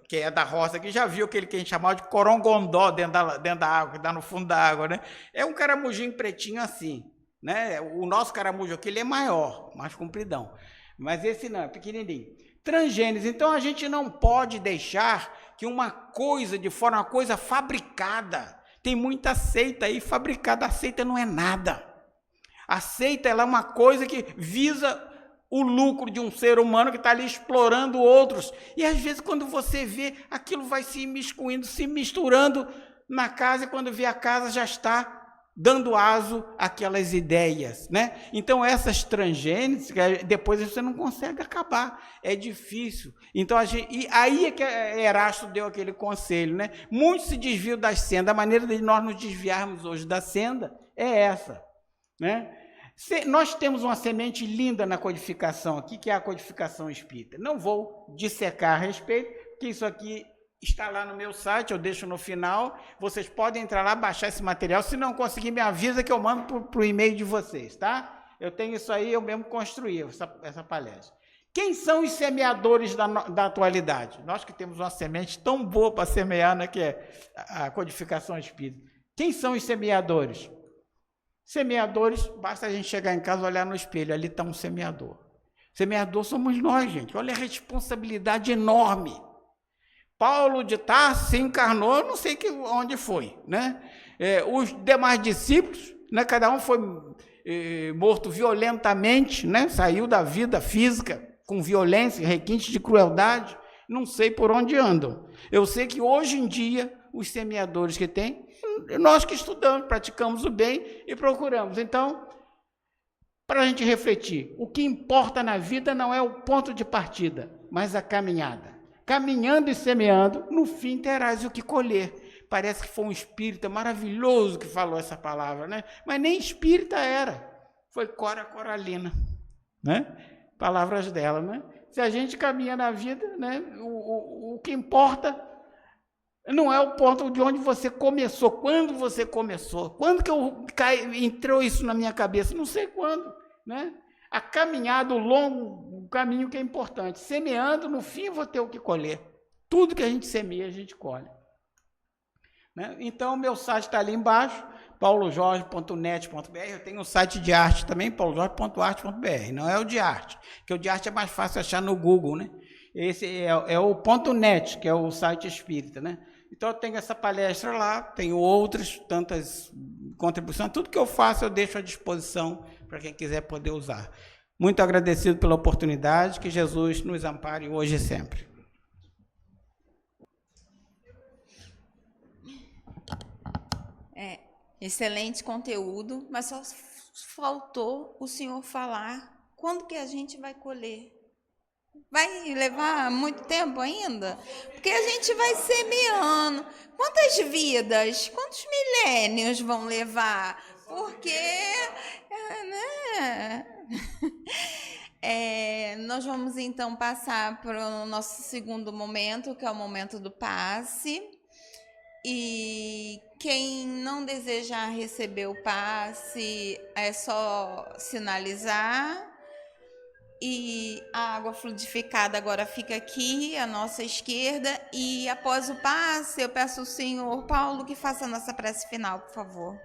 que é da roça, que já viu aquele que a gente chamava de corongondó dentro da água, que dá no fundo da água, né? É um caramujinho pretinho assim, né? O nosso caramujo aqui, ele é maior, mais compridão. Mas esse não, é pequenininho. Transgênese. Então, a gente não pode deixar que uma coisa de fora, uma coisa fabricada, tem muita seita aí fabricada, a seita não é nada. A seita, ela é uma coisa que visa o lucro de um ser humano que está ali explorando outros. E às vezes, quando você vê, aquilo vai se imiscuindo, se misturando na casa, e quando vê a casa já está dando aso àquelas ideias, né? Então, essas transgêneses, depois você não consegue acabar, é difícil. Então, e aí é que Erasto deu aquele conselho, né? Muitos se desviam das sendas, a maneira de nós nos desviarmos hoje da senda é essa, né? Nós temos uma semente linda na codificação aqui, que é a codificação espírita. Não vou dissecar a respeito, porque isso aqui está lá no meu site, eu deixo no final. Vocês podem entrar lá, baixar esse material. Se não conseguir, me avisa que eu mando para o e-mail de vocês, tá? Eu tenho isso aí, eu mesmo construí essa palestra. Quem são os semeadores da atualidade? Nós que temos uma semente tão boa para semear, né, que é a codificação espírita. Quem são os semeadores? Semeadores, basta a gente chegar em casa e olhar no espelho, ali está um semeador. Semeador somos nós, gente. Olha a responsabilidade enorme. Paulo de Tarso se encarnou, não sei onde foi, né? Os demais discípulos, né, cada um foi morto violentamente, né? Saiu da vida física com violência, requinte de crueldade, não sei por onde andam. Eu sei que hoje em dia os semeadores que tem, nós que estudamos, praticamos o bem e procuramos. Então, para a gente refletir, o que importa na vida não é o ponto de partida, mas a caminhada. Caminhando e semeando, no fim terás o que colher. Parece que foi um espírita maravilhoso que falou essa palavra, né? Mas nem espírita era. Foi Cora Coralina, né? Palavras dela, né? Se a gente caminha na vida, né? O que importa não é o ponto de onde você começou, quando você começou. Quando que entrou isso na minha cabeça? Não sei quando, né? A caminhada, o longo caminho que é importante. Semeando, no fim, eu vou ter o que colher. Tudo que a gente semeia, a gente colhe. Né? Então, o meu site está ali embaixo, paulojorge.net.br. Eu tenho um site de arte também, paulojorge.arte.br. Não é o de arte, porque o de arte é mais fácil achar no Google, né? Esse é o .net, que é o site espírita, né? Então, eu tenho essa palestra lá, tenho outras, tantas contribuições. Tudo que eu faço, eu deixo à disposição para quem quiser poder usar. Muito agradecido pela oportunidade, que Jesus nos ampare hoje e sempre. Excelente conteúdo, mas só faltou o senhor falar quando que a gente vai colher. Vai levar muito tempo ainda? Porque a gente vai semeando. Quantas vidas, quantos milênios vão levar? Porque, né? Nós vamos então passar para o nosso segundo momento, que é o momento do passe. E quem não desejar receber o passe, é só sinalizar. E a água fluidificada agora fica aqui, à nossa esquerda. E após o passe, eu peço ao senhor Paulo que faça a nossa prece final, por favor.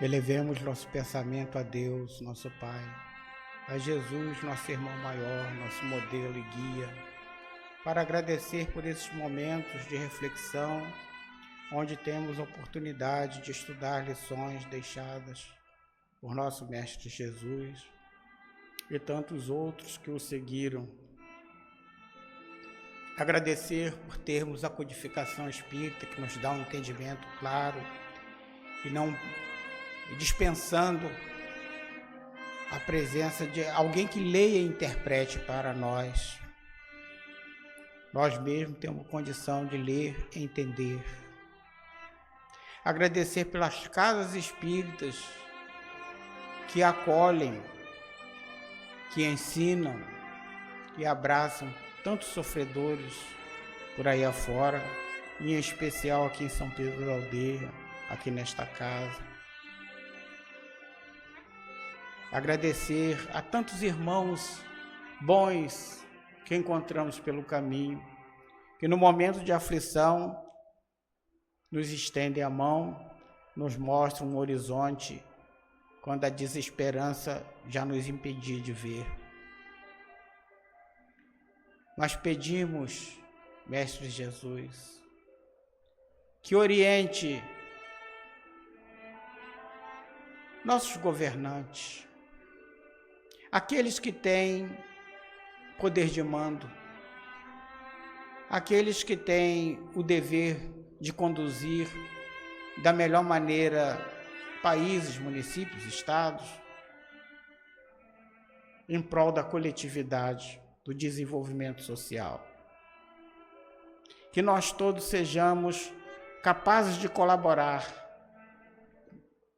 Elevemos nosso pensamento a Deus, nosso Pai, a Jesus, nosso irmão maior, nosso modelo e guia, para agradecer por esses momentos de reflexão, onde temos a oportunidade de estudar lições deixadas por nosso Mestre Jesus e tantos outros que o seguiram. Agradecer por termos a codificação espírita, que nos dá um entendimento claro e não dispensando a presença de alguém que leia e interprete para nós. Nós mesmos temos condição de ler e entender. Agradecer pelas casas espíritas que acolhem, que ensinam, que abraçam tantos sofredores por aí afora, em especial aqui em São Pedro da Aldeia, aqui nesta casa. Agradecer a tantos irmãos bons que encontramos pelo caminho, que no momento de aflição nos estendem a mão, nos mostram um horizonte quando a desesperança já nos impedia de ver. Nós pedimos, Mestre Jesus, que oriente nossos governantes, aqueles que têm poder de mando, aqueles que têm o dever de conduzir da melhor maneira países, municípios, estados, em prol da coletividade, do desenvolvimento social. Que nós todos sejamos capazes de colaborar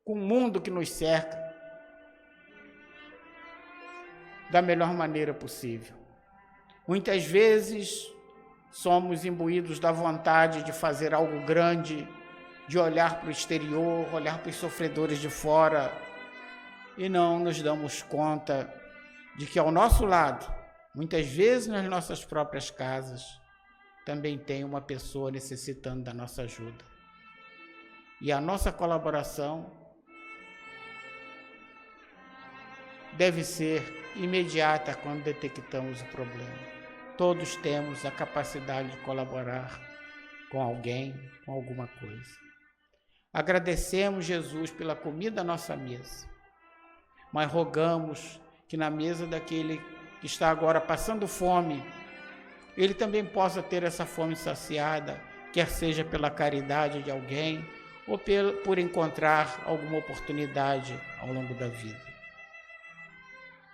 com o mundo que nos cerca da melhor maneira possível. Muitas vezes somos imbuídos da vontade de fazer algo grande, de olhar para o exterior, olhar para os sofredores de fora, e não nos damos conta de que ao nosso lado, muitas vezes nas nossas próprias casas, também tem uma pessoa necessitando da nossa ajuda. E a nossa colaboração deve ser imediata quando detectamos o problema. Todos temos a capacidade de colaborar com alguém, com alguma coisa. Agradecemos, Jesus, pela comida à nossa mesa, mas rogamos que na mesa daquele que está agora passando fome, ele também possa ter essa fome saciada, quer seja pela caridade de alguém ou por encontrar alguma oportunidade ao longo da vida.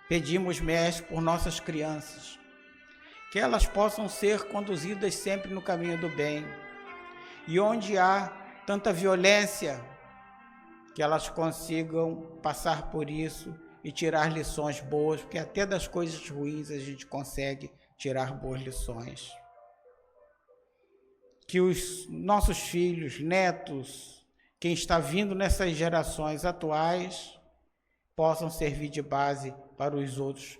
Pedimos, Mestre, por nossas crianças, que elas possam ser conduzidas sempre no caminho do bem, e onde há tanta violência, que elas consigam passar por isso e tirar lições boas, porque até das coisas ruins a gente consegue tirar boas lições. Que os nossos filhos, netos, quem está vindo nessas gerações atuais, possam servir de base para os outros,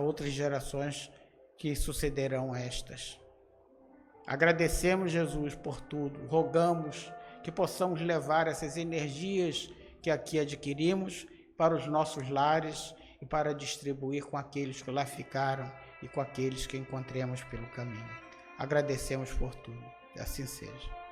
outras gerações que sucederão estas. Agradecemos, Jesus, por tudo. Rogamos que possamos levar essas energias que aqui adquirimos para os nossos lares e para distribuir com aqueles que lá ficaram e com aqueles que encontremos pelo caminho. Agradecemos por tudo. Assim seja.